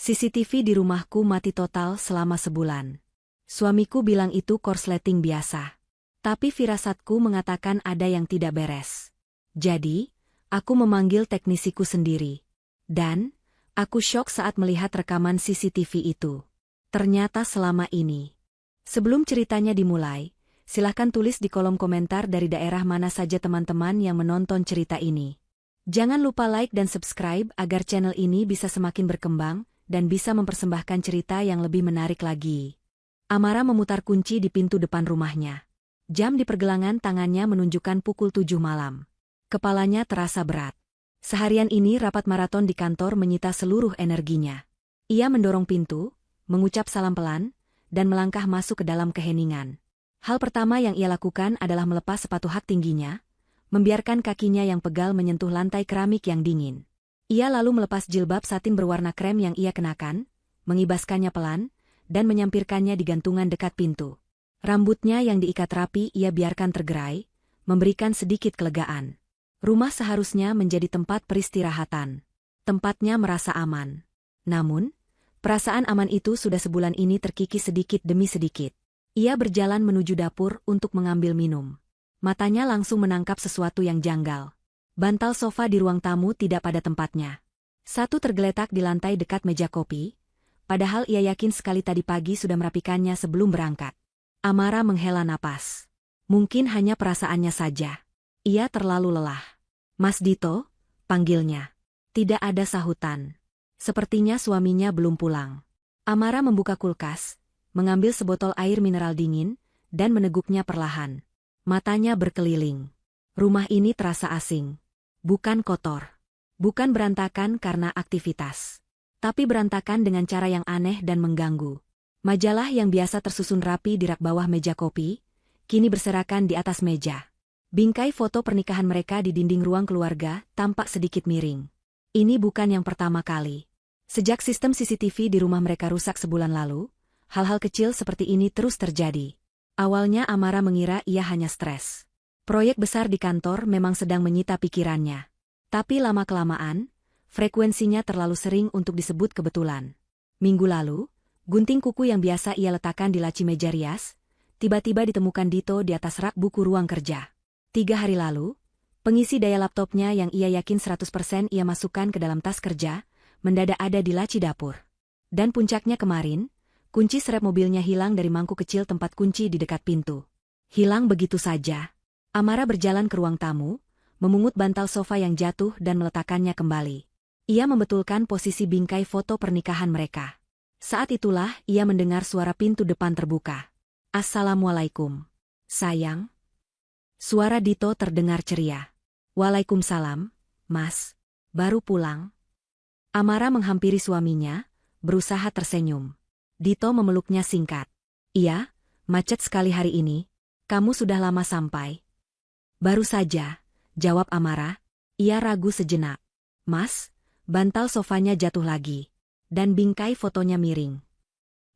CCTV di rumahku mati total selama sebulan. Suamiku bilang itu korsleting biasa. Tapi firasatku mengatakan ada yang tidak beres. Jadi, aku memanggil teknisiku sendiri. Dan, aku syok saat melihat rekaman CCTV itu. Ternyata selama ini. Sebelum ceritanya dimulai, silahkan tulis di kolom komentar dari daerah mana saja teman-teman yang menonton cerita ini. Jangan lupa like dan subscribe agar channel ini bisa semakin berkembang dan bisa mempersembahkan cerita yang lebih menarik lagi. Amara memutar kunci di pintu depan rumahnya. Jam di pergelangan tangannya menunjukkan pukul 7 malam. Kepalanya terasa berat. Seharian ini rapat maraton di kantor menyita seluruh energinya. Ia mendorong pintu, mengucap salam pelan, dan melangkah masuk ke dalam keheningan. Hal pertama yang ia lakukan adalah melepas sepatu hak tingginya, membiarkan kakinya yang pegal menyentuh lantai keramik yang dingin. Ia lalu melepas jilbab satin berwarna krem yang ia kenakan, mengibaskannya pelan, dan menyampirkannya di gantungan dekat pintu. Rambutnya yang diikat rapi ia biarkan tergerai, memberikan sedikit kelegaan. Rumah seharusnya menjadi tempat peristirahatan. Tempatnya merasa aman. Namun, perasaan aman itu sudah sebulan ini terkikis sedikit demi sedikit. Ia berjalan menuju dapur untuk mengambil minum. Matanya langsung menangkap sesuatu yang janggal. Bantal sofa di ruang tamu tidak pada tempatnya. Satu tergeletak di lantai dekat meja kopi, padahal ia yakin sekali tadi pagi sudah merapikannya sebelum berangkat. Amara menghela napas. Mungkin hanya perasaannya saja. Ia terlalu lelah. Mas Dito, panggilnya. Tidak ada sahutan. Sepertinya suaminya belum pulang. Amara membuka kulkas, mengambil sebotol air mineral dingin, dan meneguknya perlahan. Matanya berkeliling. Rumah ini terasa asing. Bukan kotor. Bukan berantakan karena aktivitas. Tapi berantakan dengan cara yang aneh dan mengganggu. Majalah yang biasa tersusun rapi di rak bawah meja kopi, kini berserakan di atas meja. Bingkai foto pernikahan mereka di dinding ruang keluarga tampak sedikit miring. Ini bukan yang pertama kali. Sejak sistem CCTV di rumah mereka rusak sebulan lalu, hal-hal kecil seperti ini terus terjadi. Awalnya Amara mengira ia hanya stres. Proyek besar di kantor memang sedang menyita pikirannya. Tapi lama-kelamaan, frekuensinya terlalu sering untuk disebut kebetulan. Minggu lalu, gunting kuku yang biasa ia letakkan di laci meja rias, tiba-tiba ditemukan Dito di atas rak buku ruang kerja. 3 hari lalu, pengisi daya laptopnya yang ia yakin 100% ia masukkan ke dalam tas kerja, mendadak ada di laci dapur. Dan puncaknya kemarin, kunci serep mobilnya hilang dari mangkuk kecil tempat kunci di dekat pintu. Hilang begitu saja. Amara berjalan ke ruang tamu, memungut bantal sofa yang jatuh dan meletakkannya kembali. Ia membetulkan posisi bingkai foto pernikahan mereka. Saat itulah ia mendengar suara pintu depan terbuka. Assalamualaikum. Sayang. Suara Dito terdengar ceria. Waalaikumsalam, Mas. Baru pulang. Amara menghampiri suaminya, berusaha tersenyum. Dito memeluknya singkat. Iya, macet sekali hari ini. Kamu sudah lama sampai. Baru saja, jawab Amara. Ia ragu sejenak. Mas, bantal sofanya jatuh lagi. Dan bingkai fotonya miring.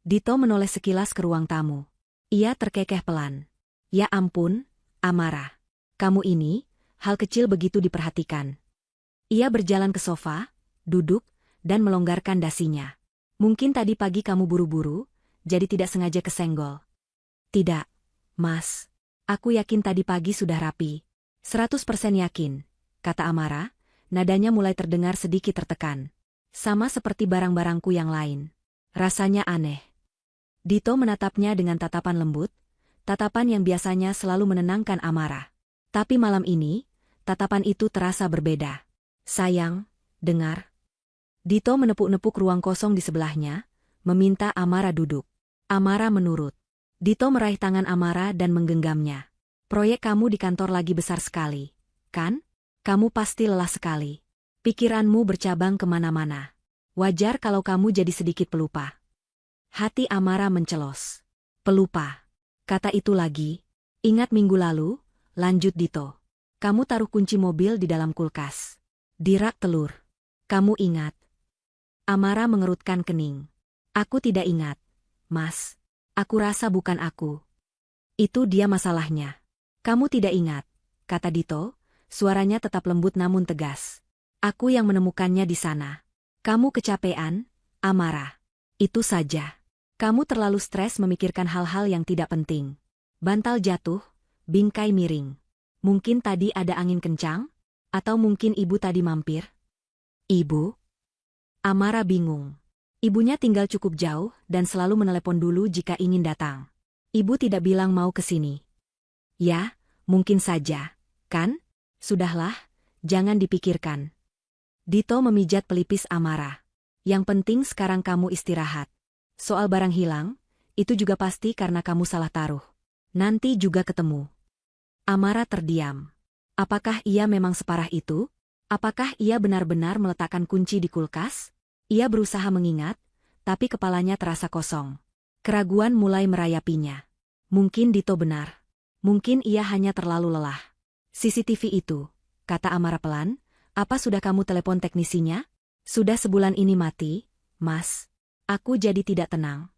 Dito menoleh sekilas ke ruang tamu. Ia terkekeh pelan. Ya ampun, Amara. Kamu ini, hal kecil begitu diperhatikan. Ia berjalan ke sofa, duduk, dan melonggarkan dasinya. Mungkin tadi pagi kamu buru-buru, jadi tidak sengaja kesenggol. Tidak, Mas. Aku yakin tadi pagi sudah rapi. 100% yakin, kata Amara, nadanya mulai terdengar sedikit tertekan. Sama seperti barang-barangku yang lain. Rasanya aneh. Dito menatapnya dengan tatapan lembut, tatapan yang biasanya selalu menenangkan Amara. Tapi malam ini, tatapan itu terasa berbeda. Sayang, dengar. Dito menepuk-nepuk ruang kosong di sebelahnya, meminta Amara duduk. Amara menurut. Dito meraih tangan Amara dan menggenggamnya. Proyek kamu di kantor lagi besar sekali, kan? Kamu pasti lelah sekali. Pikiranmu bercabang kemana-mana. Wajar kalau kamu jadi sedikit pelupa. Hati Amara mencelos. Pelupa. Kata itu lagi. Ingat minggu lalu, lanjut Dito. Kamu taruh kunci mobil di dalam kulkas. Di rak telur. Kamu ingat? Amara mengerutkan kening. Aku tidak ingat, Mas. Aku rasa bukan aku. Itu dia masalahnya. Kamu tidak ingat, kata Dito, suaranya tetap lembut namun tegas. Aku yang menemukannya di sana. Kamu kecapean, Amara. Itu saja. Kamu terlalu stres memikirkan hal-hal yang tidak penting. Bantal jatuh, bingkai miring. Mungkin tadi ada angin kencang? Atau mungkin ibu tadi mampir? Ibu? Amara bingung. Ibunya tinggal cukup jauh dan selalu menelepon dulu jika ingin datang. Ibu tidak bilang mau ke sini. Ya, mungkin saja. Kan? Sudahlah, jangan dipikirkan. Dito memijat pelipis Amara. Yang penting sekarang kamu istirahat. Soal barang hilang, itu juga pasti karena kamu salah taruh. Nanti juga ketemu. Amara terdiam. Apakah ia memang separah itu? Apakah ia benar-benar meletakkan kunci di kulkas? Ia berusaha mengingat, tapi kepalanya terasa kosong. Keraguan mulai merayapinya. Mungkin Dito benar. Mungkin ia hanya terlalu lelah. CCTV itu, kata Amara pelan, apa sudah kamu telepon teknisinya? Sudah sebulan ini mati, Mas. Aku jadi tidak tenang.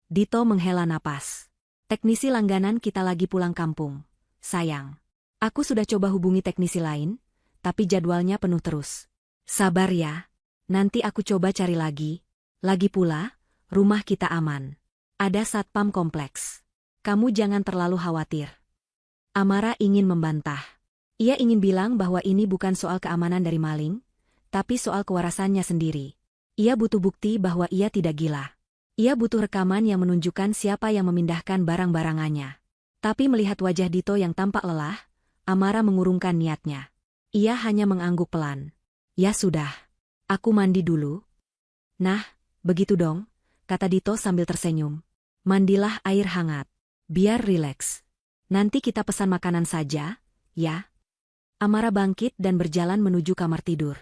Dito menghela napas. Teknisi langganan kita lagi pulang kampung. Sayang. Aku sudah coba hubungi teknisi lain, tapi jadwalnya penuh terus. Sabar ya. Nanti aku coba cari lagi. Lagi pula, rumah kita aman. Ada satpam kompleks. Kamu jangan terlalu khawatir. Amara ingin membantah. Ia ingin bilang bahwa ini bukan soal keamanan dari maling, tapi soal kewarasannya sendiri. Ia butuh bukti bahwa ia tidak gila. Ia butuh rekaman yang menunjukkan siapa yang memindahkan barang-barangannya. Tapi melihat wajah Dito yang tampak lelah, Amara mengurungkan niatnya. Ia hanya mengangguk pelan. Ya sudah. Aku mandi dulu. Nah, begitu dong, kata Dito sambil tersenyum. Mandilah air hangat. Biar rileks. Nanti kita pesan makanan saja, ya. Amara bangkit dan berjalan menuju kamar tidur.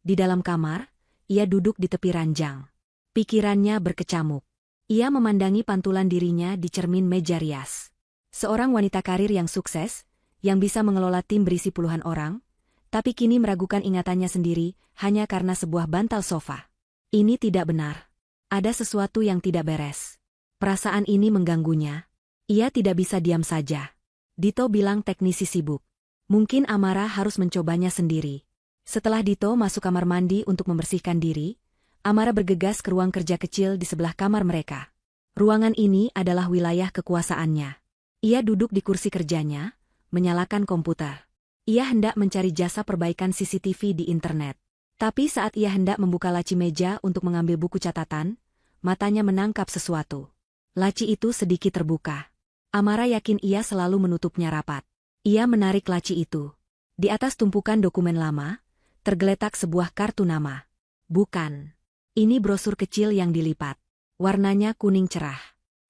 Di dalam kamar, ia duduk di tepi ranjang. Pikirannya berkecamuk. Ia memandangi pantulan dirinya di cermin meja rias. Seorang wanita karir yang sukses, yang bisa mengelola tim berisi puluhan orang, tapi kini meragukan ingatannya sendiri hanya karena sebuah bantal sofa. Ini tidak benar. Ada sesuatu yang tidak beres. Perasaan ini mengganggunya. Ia tidak bisa diam saja. Dito bilang teknisi sibuk. Mungkin Amara harus mencobanya sendiri. Setelah Dito masuk kamar mandi untuk membersihkan diri, Amara bergegas ke ruang kerja kecil di sebelah kamar mereka. Ruangan ini adalah wilayah kekuasaannya. Ia duduk di kursi kerjanya, menyalakan komputer. Ia hendak mencari jasa perbaikan CCTV di internet. Tapi saat ia hendak membuka laci meja untuk mengambil buku catatan, matanya menangkap sesuatu. Laci itu sedikit terbuka. Amara yakin ia selalu menutupnya rapat. Ia menarik laci itu. Di atas tumpukan dokumen lama, tergeletak sebuah kartu nama. Bukan. Ini brosur kecil yang dilipat. Warnanya kuning cerah.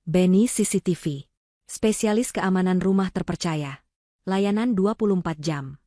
Benny CCTV. Spesialis keamanan rumah terpercaya. Layanan 24 jam.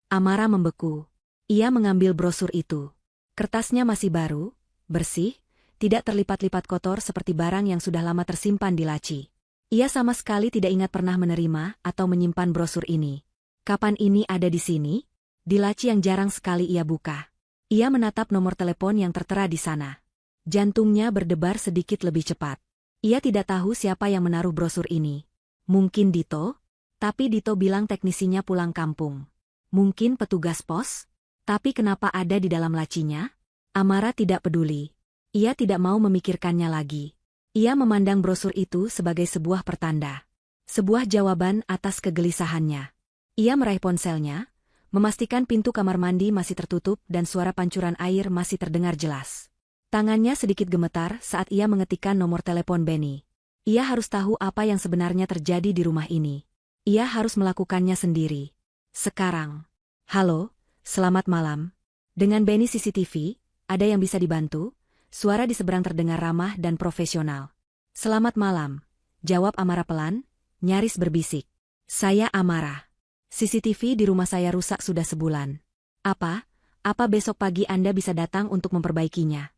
Amara membeku. Ia mengambil brosur itu. Kertasnya masih baru, bersih, tidak terlipat-lipat kotor seperti barang yang sudah lama tersimpan di laci. Ia sama sekali tidak ingat pernah menerima atau menyimpan brosur ini. Kapan ini ada di sini? Di laci yang jarang sekali ia buka. Ia menatap nomor telepon yang tertera di sana. Jantungnya berdebar sedikit lebih cepat. Ia tidak tahu siapa yang menaruh brosur ini. Mungkin Dito? Tapi Dito bilang teknisinya pulang kampung. Mungkin petugas pos? Tapi kenapa ada di dalam lacinya? Amara tidak peduli. Ia tidak mau memikirkannya lagi. Ia memandang brosur itu sebagai sebuah pertanda. Sebuah jawaban atas kegelisahannya. Ia meraih ponselnya, memastikan pintu kamar mandi masih tertutup dan suara pancuran air masih terdengar jelas. Tangannya sedikit gemetar saat ia mengetikkan nomor telepon Benny. Ia harus tahu apa yang sebenarnya terjadi di rumah ini. Ia harus melakukannya sendiri. Sekarang. Halo, selamat malam. Dengan Benny CCTV, ada yang bisa dibantu? Suara di seberang terdengar ramah dan profesional. Selamat malam, jawab Amara pelan, nyaris berbisik. Saya Amara. CCTV di rumah saya rusak sudah sebulan. Apa besok pagi Anda bisa datang untuk memperbaikinya?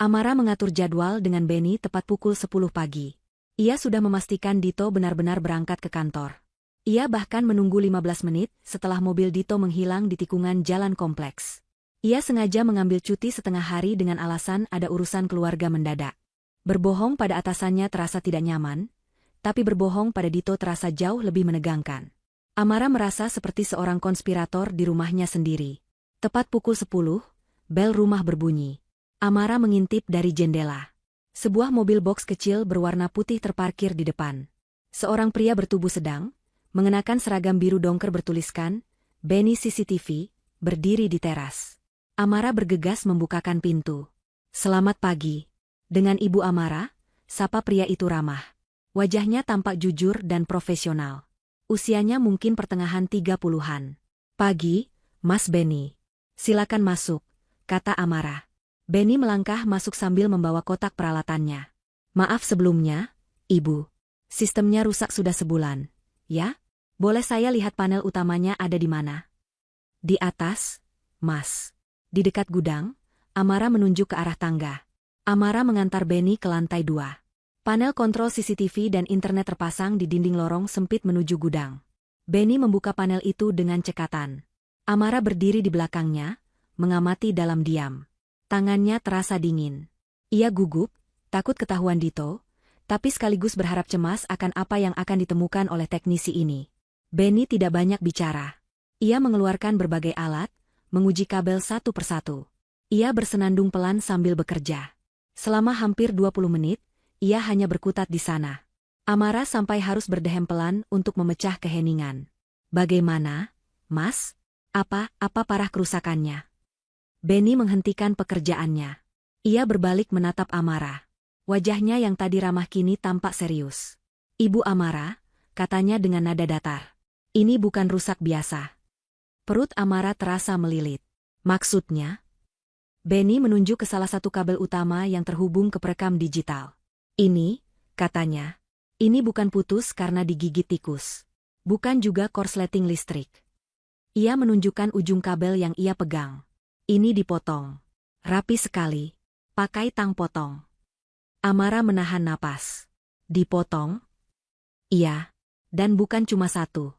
Amara mengatur jadwal dengan Benny tepat pukul 10 pagi. Ia sudah memastikan Dito benar-benar berangkat ke kantor. Ia bahkan menunggu 15 menit setelah mobil Dito menghilang di tikungan jalan kompleks. Ia sengaja mengambil cuti setengah hari dengan alasan ada urusan keluarga mendadak. Berbohong pada atasannya terasa tidak nyaman, tapi berbohong pada Dito terasa jauh lebih menegangkan. Amara merasa seperti seorang konspirator di rumahnya sendiri. Tepat pukul 10, bel rumah berbunyi. Amara mengintip dari jendela. Sebuah mobil box kecil berwarna putih terparkir di depan. Seorang pria bertubuh sedang, mengenakan seragam biru dongker bertuliskan, Benny CCTV, berdiri di teras. Amara bergegas membukakan pintu. Selamat pagi. Dengan Ibu Amara, sapa pria itu ramah. Wajahnya tampak jujur dan profesional. Usianya mungkin pertengahan 30-an. Pagi, Mas Benny. Silakan masuk, kata Amara. Benny melangkah masuk sambil membawa kotak peralatannya. Maaf sebelumnya, Ibu. Sistemnya rusak sudah sebulan. Ya? Boleh saya lihat panel utamanya ada di mana? Di atas, Mas. Di dekat gudang, Amara menunjuk ke arah tangga. Amara mengantar Benny ke lantai 2. Panel kontrol CCTV dan internet terpasang di dinding lorong sempit menuju gudang. Benny membuka panel itu dengan cekatan. Amara berdiri di belakangnya, mengamati dalam diam. Tangannya terasa dingin. Ia gugup, takut ketahuan Dito, tapi sekaligus berharap cemas akan apa yang akan ditemukan oleh teknisi ini. Benny tidak banyak bicara. Ia mengeluarkan berbagai alat, menguji kabel satu persatu. Ia bersenandung pelan sambil bekerja. Selama hampir 20 menit, ia hanya berkutat di sana. Amara sampai harus berdehem pelan untuk memecah keheningan. Bagaimana, Mas? Apa parah kerusakannya? Benny menghentikan pekerjaannya. Ia berbalik menatap Amara. Wajahnya yang tadi ramah kini tampak serius. Ibu Amara, katanya dengan nada datar. Ini bukan rusak biasa. Perut Amara terasa melilit. Maksudnya? Benny menunjuk ke salah satu kabel utama yang terhubung ke perekam digital. Ini, katanya. Ini bukan putus karena digigit tikus. Bukan juga korsleting listrik. Ia menunjukkan ujung kabel yang ia pegang. Ini dipotong. Rapi sekali. Pakai tang potong. Amara menahan napas. Dipotong? Iya. Dan bukan cuma satu.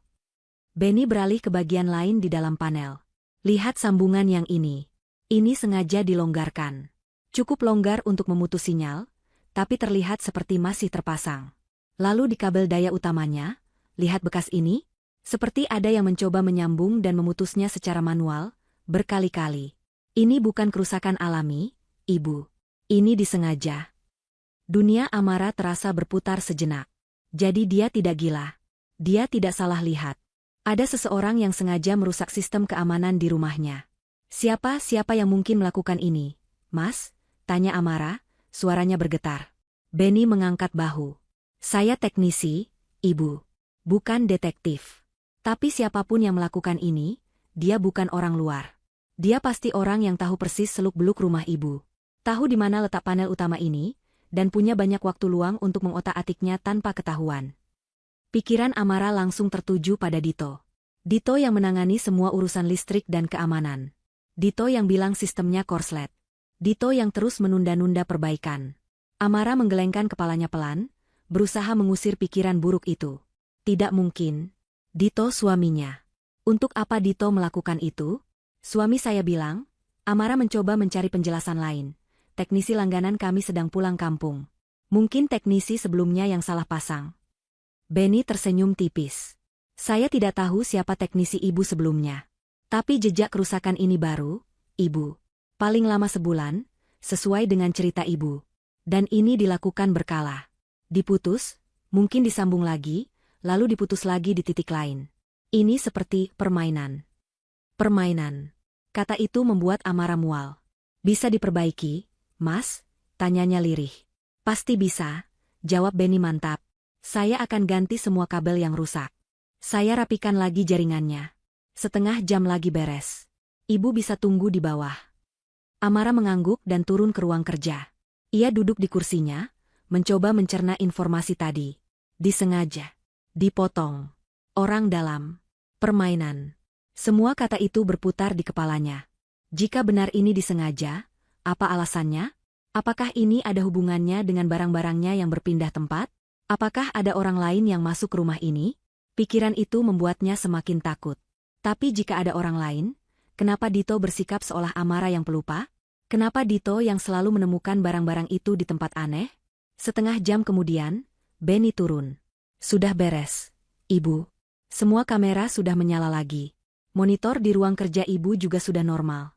Benny beralih ke bagian lain di dalam panel. Lihat sambungan yang ini. Ini sengaja dilonggarkan. Cukup longgar untuk memutus sinyal, tapi terlihat seperti masih terpasang. Lalu di kabel daya utamanya, lihat bekas ini? Seperti ada yang mencoba menyambung dan memutusnya secara manual, berkali-kali. Ini bukan kerusakan alami, Ibu. Ini disengaja. Dunia Amara terasa berputar sejenak. Jadi dia tidak gila. Dia tidak salah lihat. Ada seseorang yang sengaja merusak sistem keamanan di rumahnya. Siapa yang mungkin melakukan ini? Mas? Tanya Amara, suaranya bergetar. Benny mengangkat bahu. Saya teknisi, Ibu. Bukan detektif. Tapi siapapun yang melakukan ini, dia bukan orang luar. Dia pasti orang yang tahu persis seluk-beluk rumah Ibu. Tahu di mana letak panel utama ini, dan punya banyak waktu luang untuk mengotak-atiknya tanpa ketahuan. Pikiran Amara langsung tertuju pada Dito. Dito yang menangani semua urusan listrik dan keamanan. Dito yang bilang sistemnya korslet. Dito yang terus menunda-nunda perbaikan. Amara menggelengkan kepalanya pelan, berusaha mengusir pikiran buruk itu. Tidak mungkin. Dito suaminya. Untuk apa Dito melakukan itu? Suami saya bilang, Amara mencoba mencari penjelasan lain. Teknisi langganan kami sedang pulang kampung. Mungkin teknisi sebelumnya yang salah pasang. Benny tersenyum tipis. Saya tidak tahu siapa teknisi Ibu sebelumnya. Tapi jejak kerusakan ini baru, Ibu. Paling lama sebulan, sesuai dengan cerita Ibu. Dan ini dilakukan berkala. Diputus, mungkin disambung lagi, lalu diputus lagi di titik lain. Ini seperti permainan. Permainan. Kata itu membuat Amara mual. Bisa diperbaiki, Mas? Tanyanya lirih. Pasti bisa, jawab Benny mantap. Saya akan ganti semua kabel yang rusak. Saya rapikan lagi jaringannya. Setengah jam lagi beres. Ibu bisa tunggu di bawah. Amara mengangguk dan turun ke ruang kerja. Ia duduk di kursinya, mencoba mencerna informasi tadi. Disengaja. Dipotong. Orang dalam. Permainan. Semua kata itu berputar di kepalanya. Jika benar ini disengaja, apa alasannya? Apakah ini ada hubungannya dengan barang-barangnya yang berpindah tempat? Apakah ada orang lain yang masuk ke rumah ini? Pikiran itu membuatnya semakin takut. Tapi jika ada orang lain, kenapa Dito bersikap seolah Amara yang pelupa? Kenapa Dito yang selalu menemukan barang-barang itu di tempat aneh? Setengah jam kemudian, Benny turun. Sudah beres, Ibu. Semua kamera sudah menyala lagi. Monitor di ruang kerja Ibu juga sudah normal.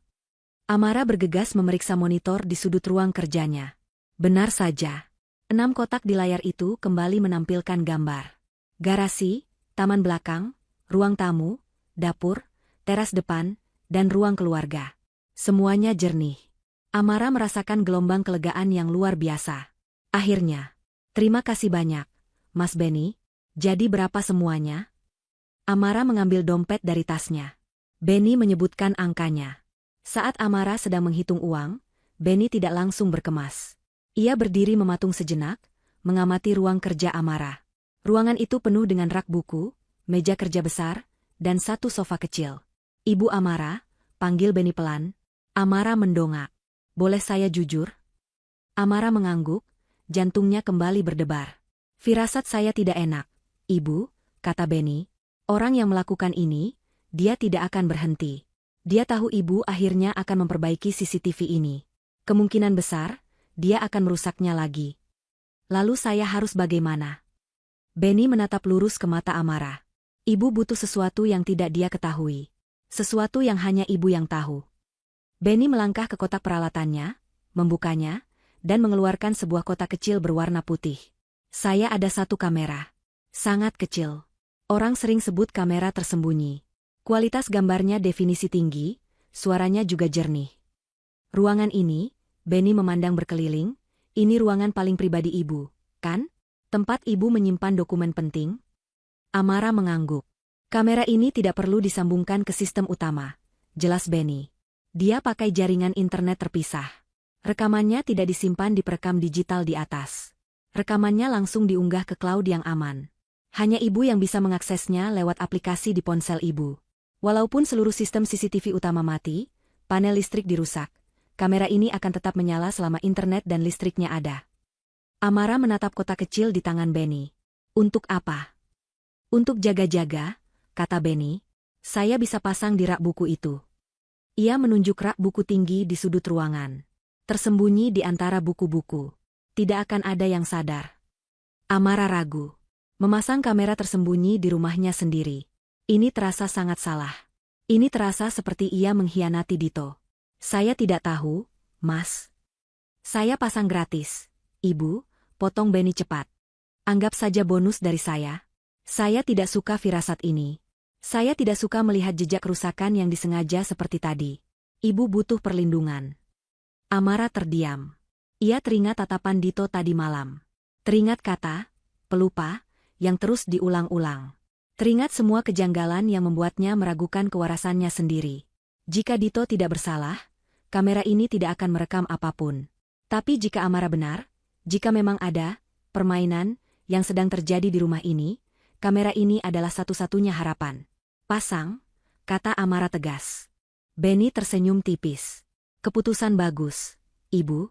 Amara bergegas memeriksa monitor di sudut ruang kerjanya. Benar saja. 6 kotak di layar itu kembali menampilkan gambar. Garasi, taman belakang, ruang tamu, dapur, teras depan, dan ruang keluarga. Semuanya jernih. Amara merasakan gelombang kelegaan yang luar biasa. Akhirnya. Terima kasih banyak, Mas Benny. Jadi berapa semuanya? Amara mengambil dompet dari tasnya. Benny menyebutkan angkanya. Saat Amara sedang menghitung uang, Benny tidak langsung berkemas. Ia berdiri mematung sejenak, mengamati ruang kerja Amara. Ruangan itu penuh dengan rak buku, meja kerja besar, dan satu sofa kecil. Ibu Amara, panggil Benny pelan. Amara mendongak. Boleh saya jujur? Amara mengangguk, jantungnya kembali berdebar. Firasat saya tidak enak, Ibu, kata Benny. Orang yang melakukan ini, dia tidak akan berhenti. Dia tahu Ibu akhirnya akan memperbaiki CCTV ini. Kemungkinan besar, dia akan merusaknya lagi. Lalu saya harus bagaimana? Benny menatap lurus ke mata Amara. Ibu butuh sesuatu yang tidak dia ketahui. Sesuatu yang hanya Ibu yang tahu. Benny melangkah ke kotak peralatannya, membukanya, dan mengeluarkan sebuah kotak kecil berwarna putih. Saya ada satu kamera. Sangat kecil. Orang sering sebut kamera tersembunyi. Kualitas gambarnya definisi tinggi, suaranya juga jernih. Ruangan ini, Benny memandang berkeliling, ini ruangan paling pribadi Ibu, kan? Tempat Ibu menyimpan dokumen penting? Amara mengangguk. Kamera ini tidak perlu disambungkan ke sistem utama, jelas Benny. Dia pakai jaringan internet terpisah. Rekamannya tidak disimpan di perekam digital di atas. Rekamannya langsung diunggah ke cloud yang aman. Hanya Ibu yang bisa mengaksesnya lewat aplikasi di ponsel Ibu. Walaupun seluruh sistem CCTV utama mati, panel listrik dirusak, kamera ini akan tetap menyala selama internet dan listriknya ada. Amara menatap kotak kecil di tangan Benny. Untuk apa? Untuk jaga-jaga, kata Benny. Saya bisa pasang di rak buku itu. Ia menunjuk rak buku tinggi di sudut ruangan. Tersembunyi di antara buku-buku. Tidak akan ada yang sadar. Amara ragu. Memasang kamera tersembunyi di rumahnya sendiri. Ini terasa sangat salah. Ini terasa seperti ia mengkhianati Dito. Saya tidak tahu, Mas. Saya pasang gratis. Ibu, potong Benny cepat. Anggap saja bonus dari saya. Saya tidak suka firasat ini. Saya tidak suka melihat jejak kerusakan yang disengaja seperti tadi. Ibu butuh perlindungan. Amara terdiam. Ia teringat tatapan Dito tadi malam. Teringat kata, pelupa, yang terus diulang-ulang. Teringat semua kejanggalan yang membuatnya meragukan kewarasannya sendiri. Jika Dito tidak bersalah, kamera ini tidak akan merekam apapun. Tapi jika Amara benar, jika memang ada permainan yang sedang terjadi di rumah ini, kamera ini adalah satu-satunya harapan. Pasang, kata Amara tegas. Benny tersenyum tipis. Keputusan bagus, Ibu.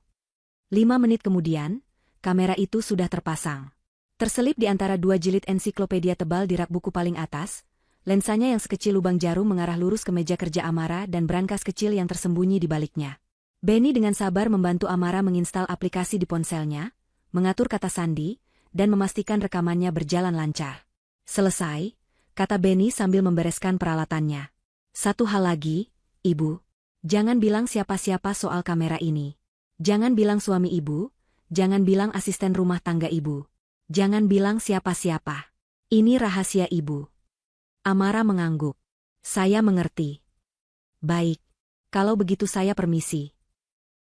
5 menit kemudian, kamera itu sudah terpasang. Terselip di antara 2 jilid ensiklopedia tebal di rak buku paling atas, lensanya yang sekecil lubang jarum mengarah lurus ke meja kerja Amara dan brankas kecil yang tersembunyi di baliknya. Benny dengan sabar membantu Amara menginstal aplikasi di ponselnya, mengatur kata sandi, dan memastikan rekamannya berjalan lancar. Selesai, kata Benny sambil membereskan peralatannya. Satu hal lagi, Ibu. Jangan bilang siapa-siapa soal kamera ini. Jangan bilang suami Ibu, jangan bilang asisten rumah tangga Ibu. Jangan bilang siapa-siapa. Ini rahasia Ibu. Amara mengangguk. Saya mengerti. Baik. Kalau begitu saya permisi.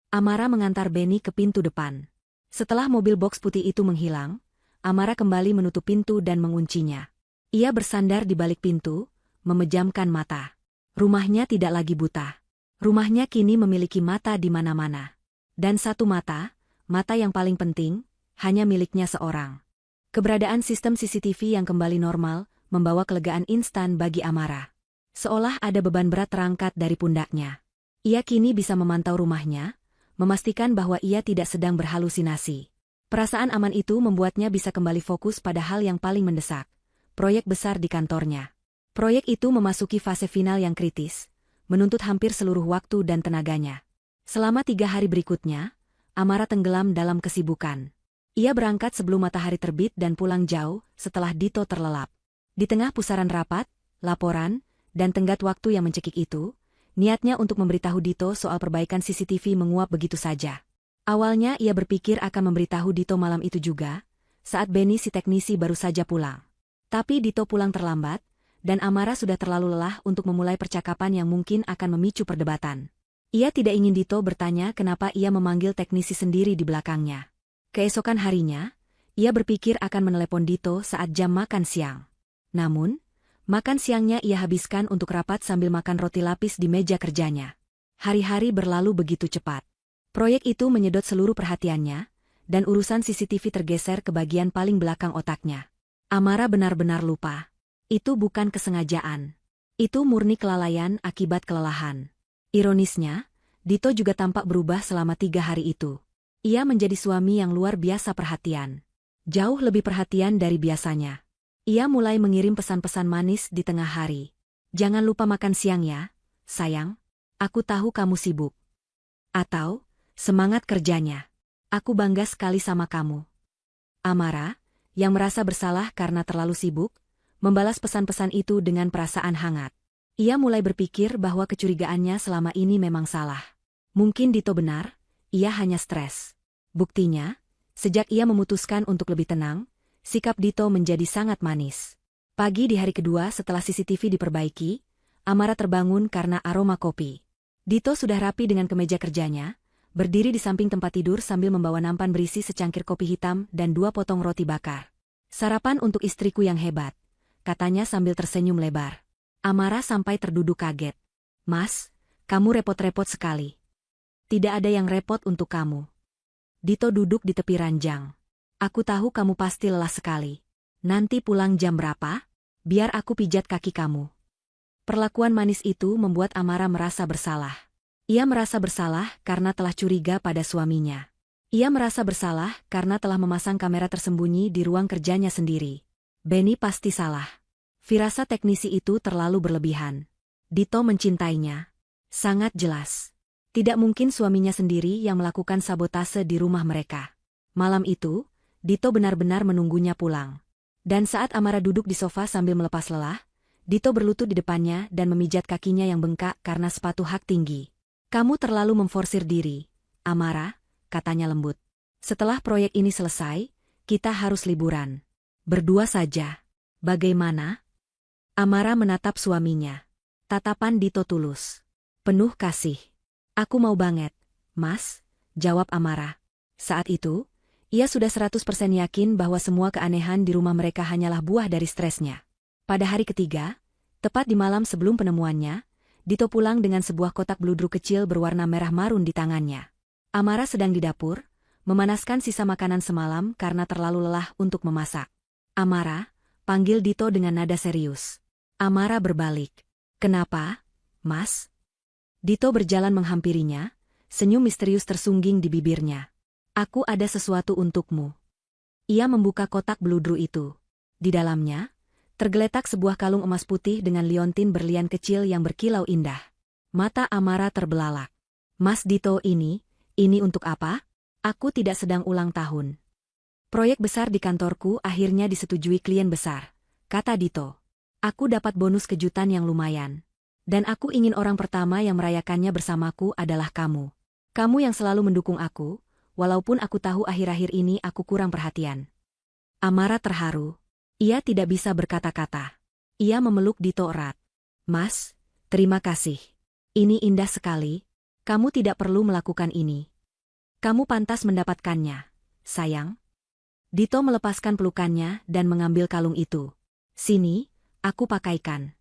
Amara mengantar Benny ke pintu depan. Setelah mobil box putih itu menghilang, Amara kembali menutup pintu dan menguncinya. Ia bersandar di balik pintu, memejamkan mata. Rumahnya tidak lagi buta. Rumahnya kini memiliki mata di mana-mana. Dan satu mata, mata yang paling penting, hanya miliknya seorang. Keberadaan sistem CCTV yang kembali normal, membawa kelegaan instan bagi Amara. Seolah ada beban berat terangkat dari pundaknya. Ia kini bisa memantau rumahnya, memastikan bahwa ia tidak sedang berhalusinasi. Perasaan aman itu membuatnya bisa kembali fokus pada hal yang paling mendesak, proyek besar di kantornya. Proyek itu memasuki fase final yang kritis, menuntut hampir seluruh waktu dan tenaganya. Selama 3 hari berikutnya, Amara tenggelam dalam kesibukan. Ia berangkat sebelum matahari terbit dan pulang jauh setelah Dito terlelap. Di tengah pusaran rapat, laporan, dan tenggat waktu yang mencekik itu, niatnya untuk memberitahu Dito soal perbaikan CCTV menguap begitu saja. Awalnya ia berpikir akan memberitahu Dito malam itu juga, saat Benny si teknisi baru saja pulang. Tapi Dito pulang terlambat, dan Amara sudah terlalu lelah untuk memulai percakapan yang mungkin akan memicu perdebatan. Ia tidak ingin Dito bertanya kenapa ia memanggil teknisi sendiri di belakangnya. Keesokan harinya, ia berpikir akan menelepon Dito saat jam makan siang. Namun, makan siangnya ia habiskan untuk rapat sambil makan roti lapis di meja kerjanya. Hari-hari berlalu begitu cepat. Proyek itu menyedot seluruh perhatiannya, dan urusan CCTV tergeser ke bagian paling belakang otaknya. Amara benar-benar lupa. Itu bukan kesengajaan. Itu murni kelalaian akibat kelelahan. Ironisnya, Dito juga tampak berubah selama 3 hari itu. Ia menjadi suami yang luar biasa perhatian. Jauh lebih perhatian dari biasanya. Ia mulai mengirim pesan-pesan manis di tengah hari. Jangan lupa makan siang ya, sayang. Aku tahu kamu sibuk. Atau, semangat kerjanya. Aku bangga sekali sama kamu. Amara, yang merasa bersalah karena terlalu sibuk, membalas pesan-pesan itu dengan perasaan hangat. Ia mulai berpikir bahwa kecurigaannya selama ini memang salah. Mungkin Dito benar, ia hanya stres. Buktinya, sejak ia memutuskan untuk lebih tenang, sikap Dito menjadi sangat manis. Pagi di hari kedua setelah CCTV diperbaiki, Amara terbangun karena aroma kopi. Dito sudah rapi dengan kemeja kerjanya, berdiri di samping tempat tidur sambil membawa nampan berisi secangkir kopi hitam dan 2 potong roti bakar. Sarapan untuk istriku yang hebat, katanya sambil tersenyum lebar. Amara sampai terduduk kaget. Mas, kamu repot-repot sekali. Tidak ada yang repot untuk kamu. Dito duduk di tepi ranjang. Aku tahu kamu pasti lelah sekali. Nanti pulang jam berapa? Biar aku pijat kaki kamu. Perlakuan manis itu membuat Amara merasa bersalah. Ia merasa bersalah karena telah curiga pada suaminya. Ia merasa bersalah karena telah memasang kamera tersembunyi di ruang kerjanya sendiri. Benny pasti salah. Firasat teknisi itu terlalu berlebihan. Dito mencintainya. Sangat jelas. Tidak mungkin suaminya sendiri yang melakukan sabotase di rumah mereka. Malam itu, Dito benar-benar menunggunya pulang. Dan saat Amara duduk di sofa sambil melepas lelah, Dito berlutut di depannya dan memijat kakinya yang bengkak karena sepatu hak tinggi. Kamu terlalu memforsir diri, Amara, katanya lembut. Setelah proyek ini selesai, kita harus liburan. Berdua saja. Bagaimana? Amara menatap suaminya. Tatapan Dito tulus. Penuh kasih. Aku mau banget, Mas, jawab Amara. Saat itu, ia sudah 100% yakin bahwa semua keanehan di rumah mereka hanyalah buah dari stresnya. Pada hari ketiga, tepat di malam sebelum penemuannya, Dito pulang dengan sebuah kotak bludru kecil berwarna merah marun di tangannya. Amara sedang di dapur, memanaskan sisa makanan semalam karena terlalu lelah untuk memasak. Amara, panggil Dito dengan nada serius. Amara berbalik. Kenapa, Mas? Dito berjalan menghampirinya, senyum misterius tersungging di bibirnya. Aku ada sesuatu untukmu. Ia membuka kotak bludru itu. Di dalamnya, tergeletak sebuah kalung emas putih dengan liontin berlian kecil yang berkilau indah. Mata Amara terbelalak. Mas Dito ini untuk apa? Aku tidak sedang ulang tahun. Proyek besar di kantorku akhirnya disetujui klien besar, kata Dito. Aku dapat bonus kejutan yang lumayan. Dan aku ingin orang pertama yang merayakannya bersamaku adalah kamu. Kamu yang selalu mendukung aku, walaupun aku tahu akhir-akhir ini aku kurang perhatian. Amara terharu. Ia tidak bisa berkata-kata. Ia memeluk Dito erat. Mas, terima kasih. Ini indah sekali. Kamu tidak perlu melakukan ini. Kamu pantas mendapatkannya, sayang. Dito melepaskan pelukannya dan mengambil kalung itu. Sini, aku pakaikan.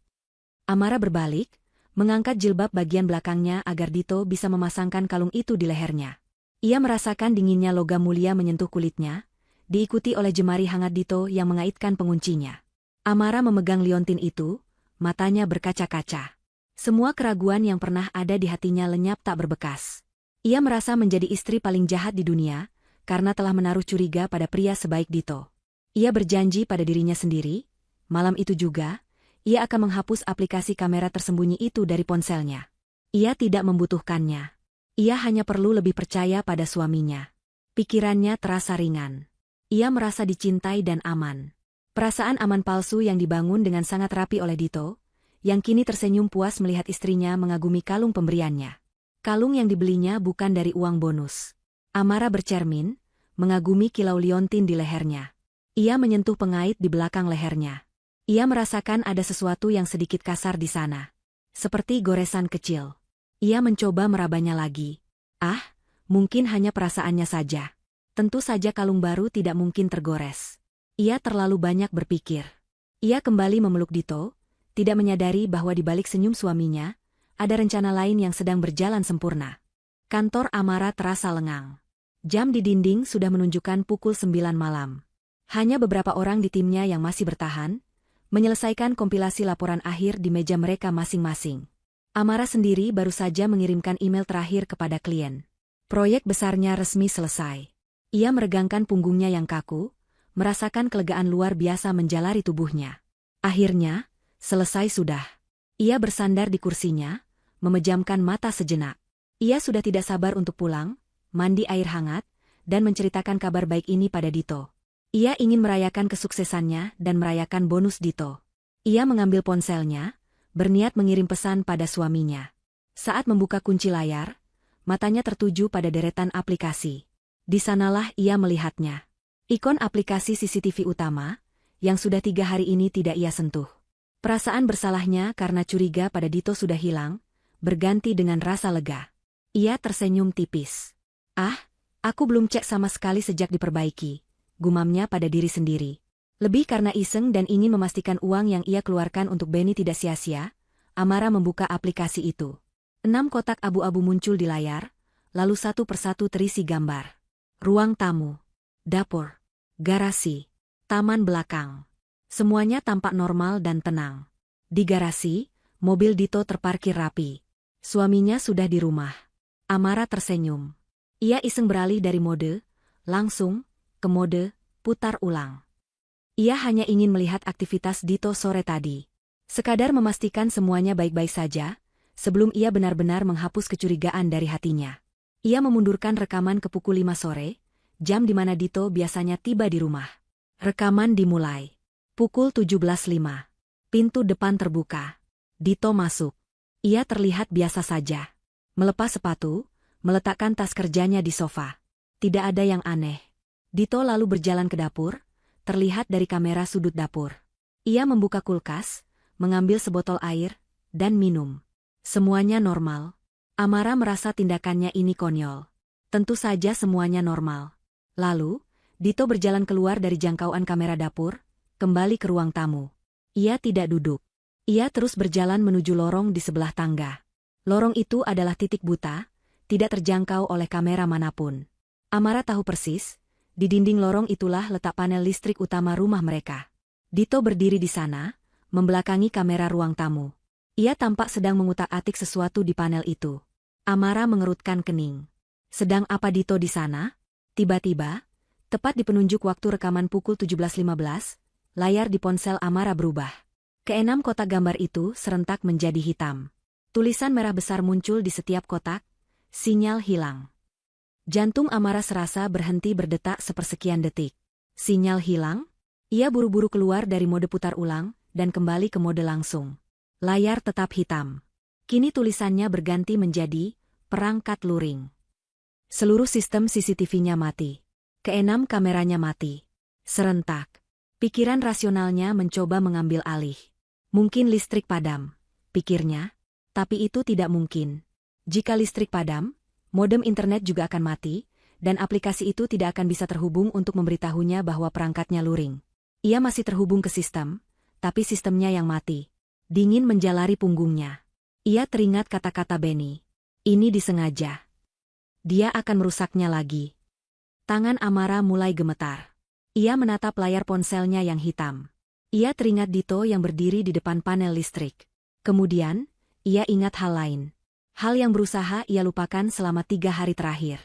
Amara berbalik, mengangkat jilbab bagian belakangnya agar Dito bisa memasangkan kalung itu di lehernya. Ia merasakan dinginnya logam mulia menyentuh kulitnya, diikuti oleh jemari hangat Dito yang mengaitkan penguncinya. Amara memegang liontin itu, matanya berkaca-kaca. Semua keraguan yang pernah ada di hatinya lenyap tak berbekas. Ia merasa menjadi istri paling jahat di dunia, karena telah menaruh curiga pada pria sebaik Dito. Ia berjanji pada dirinya sendiri, malam itu juga, ia akan menghapus aplikasi kamera tersembunyi itu dari ponselnya. Ia tidak membutuhkannya. Ia hanya perlu lebih percaya pada suaminya. Pikirannya terasa ringan. Ia merasa dicintai dan aman. Perasaan aman palsu yang dibangun dengan sangat rapi oleh Dito, yang kini tersenyum puas melihat istrinya mengagumi kalung pemberiannya. Kalung yang dibelinya bukan dari uang bonus. Amara bercermin, mengagumi kilau liontin di lehernya. Ia menyentuh pengait di belakang lehernya. Ia merasakan ada sesuatu yang sedikit kasar di sana. Seperti goresan kecil. Ia mencoba merabanya lagi. Ah, mungkin hanya perasaannya saja. Tentu saja kalung baru tidak mungkin tergores. Ia terlalu banyak berpikir. Ia kembali memeluk Dito, tidak menyadari bahwa di balik senyum suaminya, ada rencana lain yang sedang berjalan sempurna. Kantor Amara terasa lengang. Jam di dinding sudah menunjukkan pukul 9 malam. Hanya beberapa orang di timnya yang masih bertahan, menyelesaikan kompilasi laporan akhir di meja mereka masing-masing. Amara sendiri baru saja mengirimkan email terakhir kepada klien. Proyek besarnya resmi selesai. Ia meregangkan punggungnya yang kaku, merasakan kelegaan luar biasa menjalari tubuhnya. Akhirnya, selesai sudah. Ia bersandar di kursinya, memejamkan mata sejenak. Ia sudah tidak sabar untuk pulang, mandi air hangat, dan menceritakan kabar baik ini pada Dito. Ia ingin merayakan kesuksesannya dan merayakan bonus Dito. Ia mengambil ponselnya, berniat mengirim pesan pada suaminya. Saat membuka kunci layar, matanya tertuju pada deretan aplikasi. Di sanalah ia melihatnya. Ikon aplikasi CCTV utama, yang sudah 3 hari ini tidak ia sentuh. Perasaan bersalahnya karena curiga pada Dito sudah hilang, berganti dengan rasa lega. Ia tersenyum tipis. Ah, aku belum cek sama sekali sejak diperbaiki, gumamnya pada diri sendiri. Lebih karena iseng dan ingin memastikan uang yang ia keluarkan untuk Benny tidak sia-sia, Amara membuka aplikasi itu. 6 kotak abu-abu muncul di layar, lalu satu persatu terisi gambar. Ruang tamu, dapur, garasi, taman belakang. Semuanya tampak normal dan tenang. Di garasi, mobil Dito terparkir rapi. Suaminya sudah di rumah. Amara tersenyum. Ia iseng beralih dari mode, langsung, ke mode, putar ulang. Ia hanya ingin melihat aktivitas Dito sore tadi. Sekadar memastikan semuanya baik-baik saja, sebelum ia benar-benar menghapus kecurigaan dari hatinya. Ia memundurkan rekaman ke pukul 5 sore, jam di mana Dito biasanya tiba di rumah. Rekaman dimulai. Pukul 17.05. Pintu depan terbuka. Dito masuk. Ia terlihat biasa saja. Melepas sepatu, meletakkan tas kerjanya di sofa. Tidak ada yang aneh. Dito lalu berjalan ke dapur, terlihat dari kamera sudut dapur. Ia membuka kulkas, mengambil sebotol air, dan minum. Semuanya normal. Amara merasa tindakannya ini konyol. Tentu saja semuanya normal. Lalu, Dito berjalan keluar dari jangkauan kamera dapur, kembali ke ruang tamu. Ia tidak duduk. Ia terus berjalan menuju lorong di sebelah tangga. Lorong itu adalah titik buta, tidak terjangkau oleh kamera manapun. Amara tahu persis, di dinding lorong itulah letak panel listrik utama rumah mereka. Dito berdiri di sana, membelakangi kamera ruang tamu. Ia tampak sedang mengutak-atik sesuatu di panel itu. Amara mengerutkan kening. Sedang apa Dito di sana? Tiba-tiba, tepat di penunjuk waktu rekaman pukul 17.15, layar di ponsel Amara berubah. Keenam kotak gambar itu serentak menjadi hitam. Tulisan merah besar muncul di setiap kotak, sinyal hilang. Jantung Amara serasa berhenti berdetak sepersekian detik. Sinyal hilang? Ia buru-buru keluar dari mode putar ulang, dan kembali ke mode langsung. Layar tetap hitam. Kini tulisannya berganti menjadi, perangkat luring. Seluruh sistem CCTV-nya mati. Keenam kameranya mati. Serentak. Pikiran rasionalnya mencoba mengambil alih. Mungkin listrik padam, pikirnya. Tapi itu tidak mungkin. Jika listrik padam, modem internet juga akan mati, dan aplikasi itu tidak akan bisa terhubung untuk memberitahunya bahwa perangkatnya luring. Ia masih terhubung ke sistem, tapi sistemnya yang mati. Dingin menjalari punggungnya. Ia teringat kata-kata Benny. Ini disengaja. Dia akan merusaknya lagi. Tangan Amara mulai gemetar. Ia menatap layar ponselnya yang hitam. Ia teringat Dito yang berdiri di depan panel listrik. Kemudian, ia ingat hal lain. Hal yang berusaha ia lupakan selama 3 hari terakhir.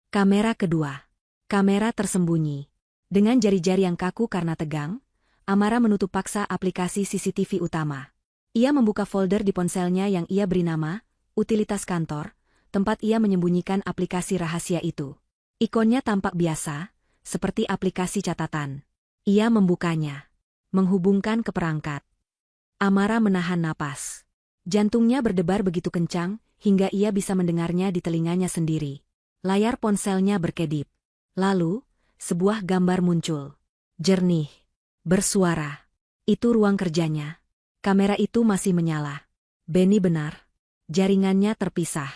Kamera kedua. Kamera tersembunyi. Dengan jari-jari yang kaku karena tegang, Amara menutup paksa aplikasi CCTV utama. Ia membuka folder di ponselnya yang ia beri nama, Utilitas Kantor, tempat ia menyembunyikan aplikasi rahasia itu. Ikonnya tampak biasa, seperti aplikasi catatan. Ia membukanya. Menghubungkan ke perangkat. Amara menahan napas. Jantungnya berdebar begitu kencang, hingga ia bisa mendengarnya di telinganya sendiri. Layar ponselnya berkedip. Lalu, sebuah gambar muncul. Jernih. Bersuara. Itu ruang kerjanya. Kamera itu masih menyala. Benny benar. Jaringannya terpisah.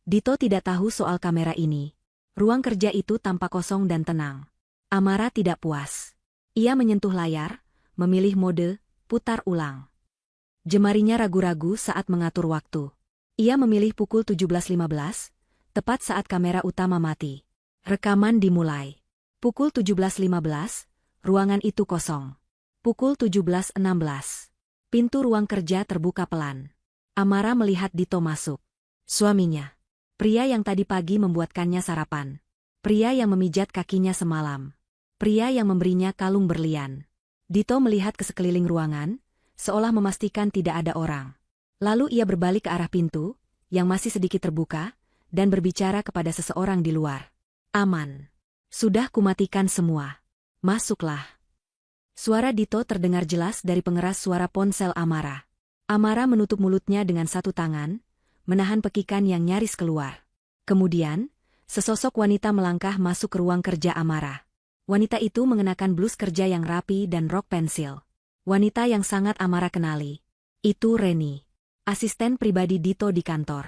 Dito tidak tahu soal kamera ini. Ruang kerja itu tampak kosong dan tenang. Amara tidak puas. Ia menyentuh layar, memilih mode, putar ulang. Jemarinya ragu-ragu saat mengatur waktu. Ia memilih pukul 17.15, tepat saat kamera utama mati. Rekaman dimulai. Pukul 17.15, ruangan itu kosong. Pukul 17.16, pintu ruang kerja terbuka pelan. Amara melihat Dito masuk. Suaminya. Pria yang tadi pagi membuatkannya sarapan. Pria yang memijat kakinya semalam. Pria yang memberinya kalung berlian. Dito melihat ke sekeliling ruangan, seolah memastikan tidak ada orang. Lalu ia berbalik ke arah pintu, yang masih sedikit terbuka, dan berbicara kepada seseorang di luar. Aman. Sudah kumatikan semua. Masuklah. Suara Dito terdengar jelas dari pengeras suara ponsel Amara. Amara menutup mulutnya dengan satu tangan, menahan pekikan yang nyaris keluar. Kemudian, sesosok wanita melangkah masuk ke ruang kerja Amara. Wanita itu mengenakan blus kerja yang rapi dan rok pensil. Wanita yang sangat Amara kenali. Itu Reni, asisten pribadi Dito di kantor.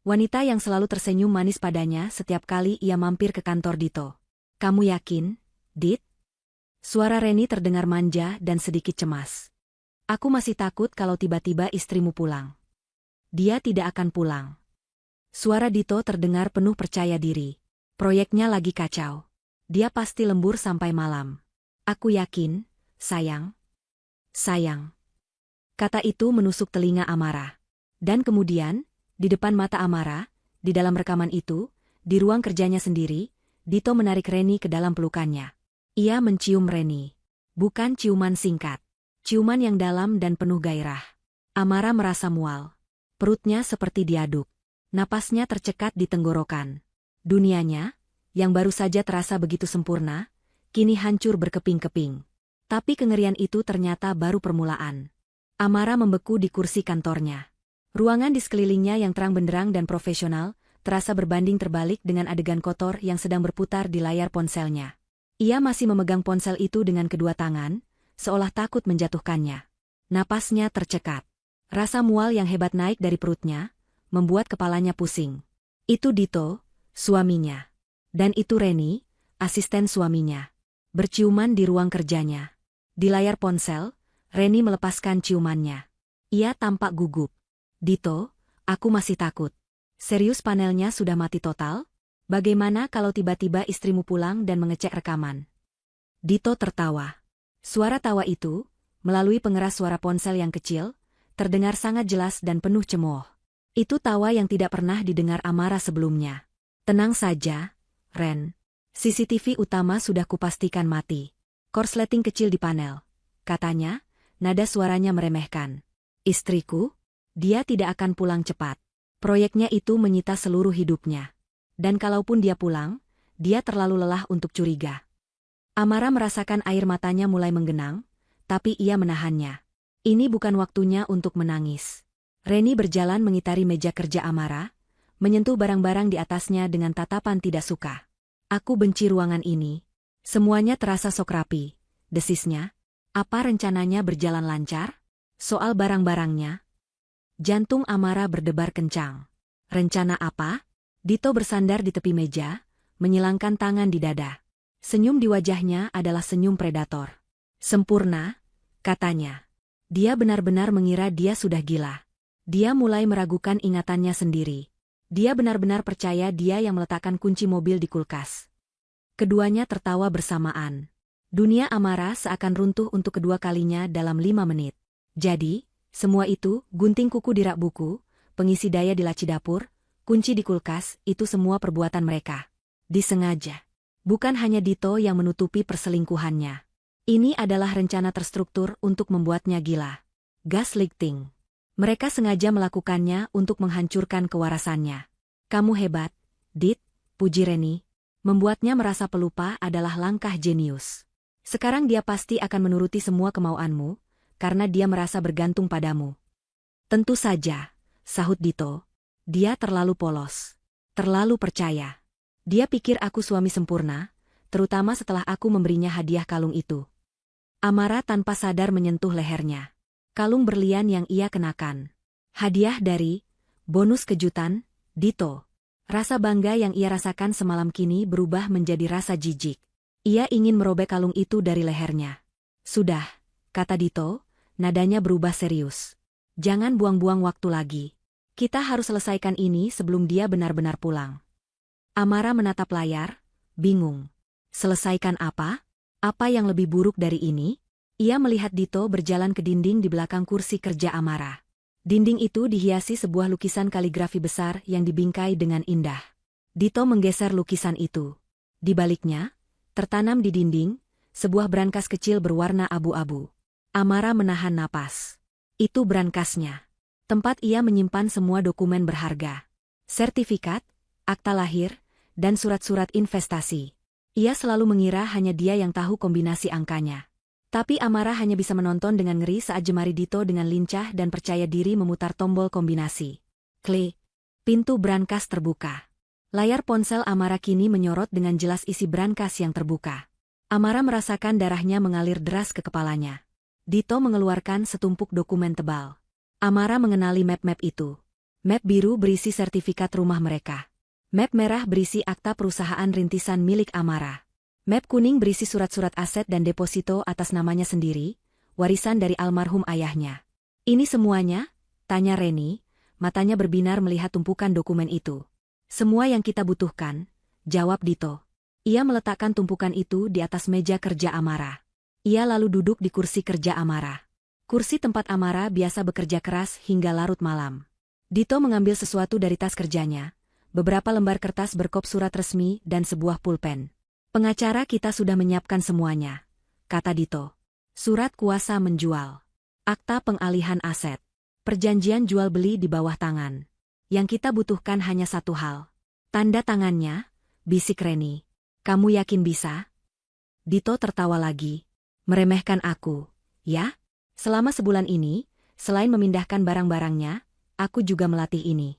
Wanita yang selalu tersenyum manis padanya setiap kali ia mampir ke kantor Dito. Kamu yakin, Dit? Suara Reni terdengar manja dan sedikit cemas. Aku masih takut kalau tiba-tiba istrimu pulang. Dia tidak akan pulang. Suara Dito terdengar penuh percaya diri. Proyeknya lagi kacau. Dia pasti lembur sampai malam. Aku yakin, sayang. Sayang. Kata itu menusuk telinga Amara. Dan kemudian, di depan mata Amara, di dalam rekaman itu, di ruang kerjanya sendiri, Dito menarik Reni ke dalam pelukannya. Ia mencium Reni. Bukan ciuman singkat. Ciuman yang dalam dan penuh gairah. Amara merasa mual. Perutnya seperti diaduk. Napasnya tercekat di tenggorokan. Dunianya, yang baru saja terasa begitu sempurna, kini hancur berkeping-keping. Tapi kengerian itu ternyata baru permulaan. Amara membeku di kursi kantornya. Ruangan di sekelilingnya yang terang benderang dan profesional, terasa berbanding terbalik dengan adegan kotor yang sedang berputar di layar ponselnya. Ia masih memegang ponsel itu dengan kedua tangan, seolah takut menjatuhkannya. Napasnya tercekat. Rasa mual yang hebat naik dari perutnya, membuat kepalanya pusing. Itu Dito, suaminya. Dan itu Reni, asisten suaminya. Berciuman di ruang kerjanya. Di layar ponsel, Reni melepaskan ciumannya. Ia tampak gugup. Dito, aku masih takut. Serius panelnya sudah mati total? Bagaimana kalau tiba-tiba istrimu pulang dan mengecek rekaman? Dito tertawa. Suara tawa itu, melalui pengeras suara ponsel yang kecil, terdengar sangat jelas dan penuh cemooh. Itu tawa yang tidak pernah didengar Amara sebelumnya. Tenang saja, Ren. CCTV utama sudah kupastikan mati. Korsleting kecil di panel. Katanya, nada suaranya meremehkan. Istriku? Dia tidak akan pulang cepat. Proyeknya itu menyita seluruh hidupnya. Dan kalaupun dia pulang, dia terlalu lelah untuk curiga. Amara merasakan air matanya mulai menggenang, tapi ia menahannya. Ini bukan waktunya untuk menangis. Reni berjalan mengitari meja kerja Amara, menyentuh barang-barang di atasnya dengan tatapan tidak suka. Aku benci ruangan ini. Semuanya terasa sok rapi. Desisnya. Apa rencananya berjalan lancar? Soal barang-barangnya? Jantung Amara berdebar kencang. Rencana apa? Dito bersandar di tepi meja, menyilangkan tangan di dada. Senyum di wajahnya adalah senyum predator. Sempurna, katanya. Dia benar-benar mengira dia sudah gila. Dia mulai meragukan ingatannya sendiri. Dia benar-benar percaya dia yang meletakkan kunci mobil di kulkas. Keduanya tertawa bersamaan. Dunia Amara seakan runtuh untuk kedua kalinya dalam 5 menit. Jadi, semua itu, gunting kuku di rak buku, pengisi daya di laci dapur, kunci di kulkas, itu semua perbuatan mereka. Disengaja. Bukan hanya Dito yang menutupi perselingkuhannya. Ini adalah rencana terstruktur untuk membuatnya gila. Gaslighting. Mereka sengaja melakukannya untuk menghancurkan kewarasannya. Kamu hebat, Dit, puji Reni. Membuatnya merasa pelupa adalah langkah jenius. Sekarang dia pasti akan menuruti semua kemauanmu, karena dia merasa bergantung padamu. Tentu saja, sahut Dito. Dia terlalu polos. Terlalu percaya. Dia pikir aku suami sempurna, terutama setelah aku memberinya hadiah kalung itu. Amara tanpa sadar menyentuh lehernya. Kalung berlian yang ia kenakan. Hadiah dari bonus kejutan, Dito. Rasa bangga yang ia rasakan semalam kini berubah menjadi rasa jijik. Ia ingin merobek kalung itu dari lehernya. Sudah, kata Dito, nadanya berubah serius. Jangan buang-buang waktu lagi. Kita harus selesaikan ini sebelum dia benar-benar pulang. Amara menatap layar, bingung. Selesaikan apa? Apa yang lebih buruk dari ini? Ia melihat Dito berjalan ke dinding di belakang kursi kerja Amara. Dinding itu dihiasi sebuah lukisan kaligrafi besar yang dibingkai dengan indah. Dito menggeser lukisan itu. Di baliknya, tertanam di dinding, sebuah brankas kecil berwarna abu-abu. Amara menahan napas. Itu brankasnya. Tempat ia menyimpan semua dokumen berharga. Sertifikat, akta lahir, dan surat-surat investasi. Ia selalu mengira hanya dia yang tahu kombinasi angkanya. Tapi Amara hanya bisa menonton dengan ngeri saat jemari Dito dengan lincah dan percaya diri memutar tombol kombinasi. Klik. Pintu brankas terbuka. Layar ponsel Amara kini menyorot dengan jelas isi brankas yang terbuka. Amara merasakan darahnya mengalir deras ke kepalanya. Dito mengeluarkan setumpuk dokumen tebal. Amara mengenali map-map itu. Map biru berisi sertifikat rumah mereka. Map merah berisi akta perusahaan rintisan milik Amara. Map kuning berisi surat-surat aset dan deposito atas namanya sendiri, warisan dari almarhum ayahnya. Ini semuanya? Tanya Reni, matanya berbinar melihat tumpukan dokumen itu. Semua yang kita butuhkan, jawab Dito. Ia meletakkan tumpukan itu di atas meja kerja Amara. Ia lalu duduk di kursi kerja Amara. Kursi tempat Amara biasa bekerja keras hingga larut malam. Dito mengambil sesuatu dari tas kerjanya, beberapa lembar kertas berkop surat resmi dan sebuah pulpen. Pengacara kita sudah menyiapkan semuanya, kata Dito. Surat kuasa menjual. Akta pengalihan aset. Perjanjian jual beli di bawah tangan. Yang kita butuhkan hanya satu hal. Tanda tangannya, bisik Reni. Kamu yakin bisa? Dito tertawa lagi. Meremehkan aku, ya? Selama sebulan ini, selain memindahkan barang-barangnya, aku juga melatih ini.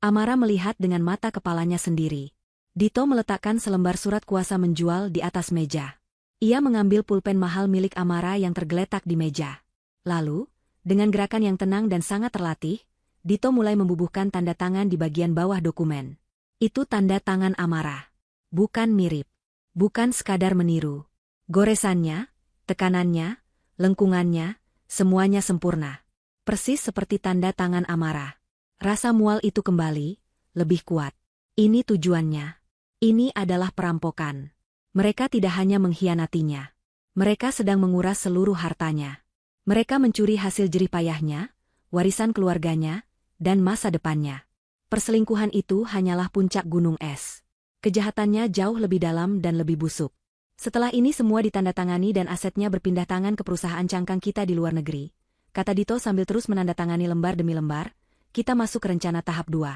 Amara melihat dengan mata kepalanya sendiri. Dito meletakkan selembar surat kuasa menjual di atas meja. Ia mengambil pulpen mahal milik Amara yang tergeletak di meja. Lalu, dengan gerakan yang tenang dan sangat terlatih, Dito mulai membubuhkan tanda tangan di bagian bawah dokumen. Itu tanda tangan Amara. Bukan mirip. Bukan sekadar meniru. Goresannya, tekanannya, lengkungannya, semuanya sempurna. Persis seperti tanda tangan Amara. Rasa mual itu kembali, lebih kuat. Ini tujuannya. Ini adalah perampokan. Mereka tidak hanya mengkhianatinya. Mereka sedang menguras seluruh hartanya. Mereka mencuri hasil jerih payahnya, warisan keluarganya, dan masa depannya. Perselingkuhan itu hanyalah puncak gunung es. Kejahatannya jauh lebih dalam dan lebih busuk. Setelah ini semua ditandatangani dan asetnya berpindah tangan ke perusahaan cangkang kita di luar negeri, kata Dito sambil terus menandatangani lembar demi lembar, kita masuk ke rencana tahap 2.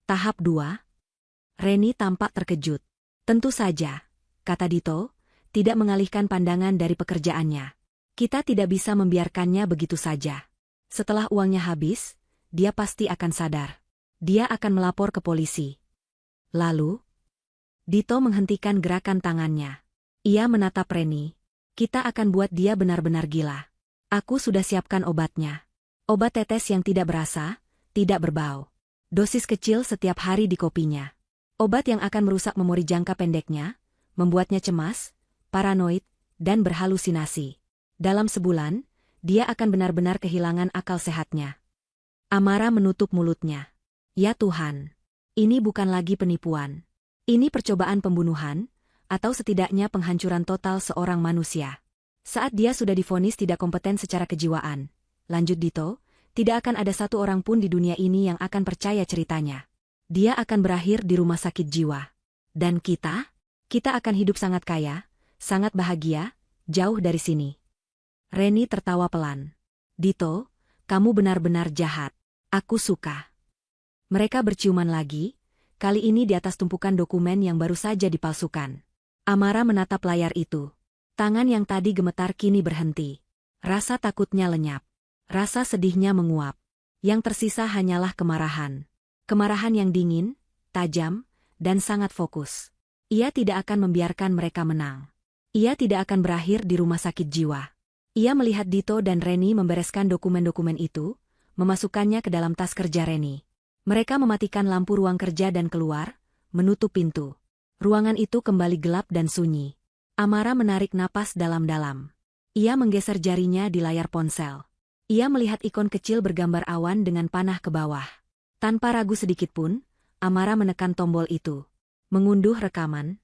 Tahap 2? Reni tampak terkejut. Tentu saja, kata Dito, tidak mengalihkan pandangan dari pekerjaannya. Kita tidak bisa membiarkannya begitu saja. Setelah uangnya habis, dia pasti akan sadar. Dia akan melapor ke polisi. Lalu, Dito menghentikan gerakan tangannya. Ia menatap Reni. Kita akan buat dia benar-benar gila. Aku sudah siapkan obatnya. Obat tetes yang tidak berasa, tidak berbau. Dosis kecil setiap hari di kopinya. Obat yang akan merusak memori jangka pendeknya, membuatnya cemas, paranoid, dan berhalusinasi. Dalam sebulan, dia akan benar-benar kehilangan akal sehatnya. Amara menutup mulutnya. Ya Tuhan, ini bukan lagi penipuan. Ini percobaan pembunuhan, atau setidaknya penghancuran total seorang manusia. Saat dia sudah divonis tidak kompeten secara kejiwaan, lanjut Dito, tidak akan ada satu orang pun di dunia ini yang akan percaya ceritanya. Dia akan berakhir di rumah sakit jiwa. Dan kita? Kita akan hidup sangat kaya, sangat bahagia, jauh dari sini. Reni tertawa pelan. Dito, kamu benar-benar jahat. Aku suka. Mereka berciuman lagi, kali ini di atas tumpukan dokumen yang baru saja dipalsukan. Amara menatap layar itu. Tangan yang tadi gemetar kini berhenti. Rasa takutnya lenyap. Rasa sedihnya menguap. Yang tersisa hanyalah kemarahan. Kemarahan yang dingin, tajam, dan sangat fokus. Ia tidak akan membiarkan mereka menang. Ia tidak akan berakhir di rumah sakit jiwa. Ia melihat Dito dan Reni membereskan dokumen-dokumen itu, memasukkannya ke dalam tas kerja Reni. Mereka mematikan lampu ruang kerja dan keluar, menutup pintu. Ruangan itu kembali gelap dan sunyi. Amara menarik napas dalam-dalam. Ia menggeser jarinya di layar ponsel. Ia melihat ikon kecil bergambar awan dengan panah ke bawah. Tanpa ragu sedikitpun, Amara menekan tombol itu. Mengunduh rekaman.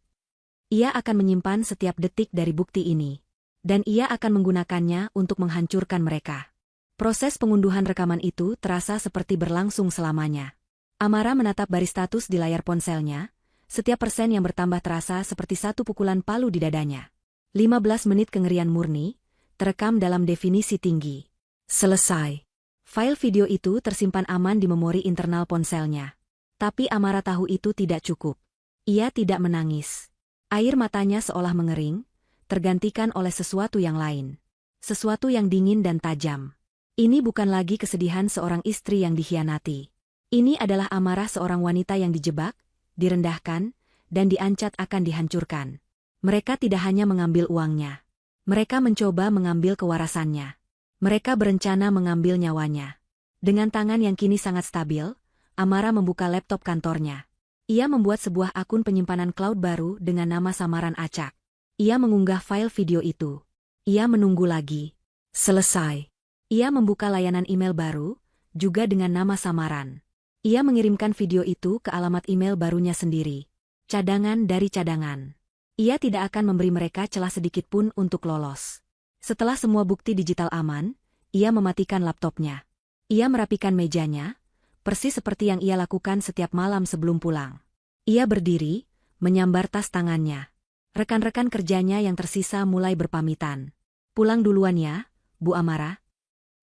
Ia akan menyimpan setiap detik dari bukti ini. Dan ia akan menggunakannya untuk menghancurkan mereka. Proses pengunduhan rekaman itu terasa seperti berlangsung selamanya. Amara menatap baris status di layar ponselnya. Setiap persen yang bertambah terasa seperti satu pukulan palu di dadanya. 15 menit kengerian murni, terekam dalam definisi tinggi. Selesai. File video itu tersimpan aman di memori internal ponselnya. Tapi Amara tahu itu tidak cukup. Ia tidak menangis. Air matanya seolah mengering, tergantikan oleh sesuatu yang lain. Sesuatu yang dingin dan tajam. Ini bukan lagi kesedihan seorang istri yang dikhianati. Ini adalah amarah seorang wanita yang dijebak, direndahkan, dan diancat akan dihancurkan. Mereka tidak hanya mengambil uangnya. Mereka mencoba mengambil kewarasannya. Mereka berencana mengambil nyawanya. Dengan tangan yang kini sangat stabil, Amara membuka laptop kantornya. Ia membuat sebuah akun penyimpanan cloud baru dengan nama samaran acak. Ia mengunggah file video itu. Ia menunggu lagi. Selesai. Ia membuka layanan email baru, juga dengan nama samaran. Ia mengirimkan video itu ke alamat email barunya sendiri. Cadangan dari cadangan. Ia tidak akan memberi mereka celah sedikitpun untuk lolos. Setelah semua bukti digital aman, ia mematikan laptopnya. Ia merapikan mejanya, persis seperti yang ia lakukan setiap malam sebelum pulang. Ia berdiri, menyambar tas tangannya. Rekan-rekan kerjanya yang tersisa mulai berpamitan. Pulang duluan ya, Bu Amara.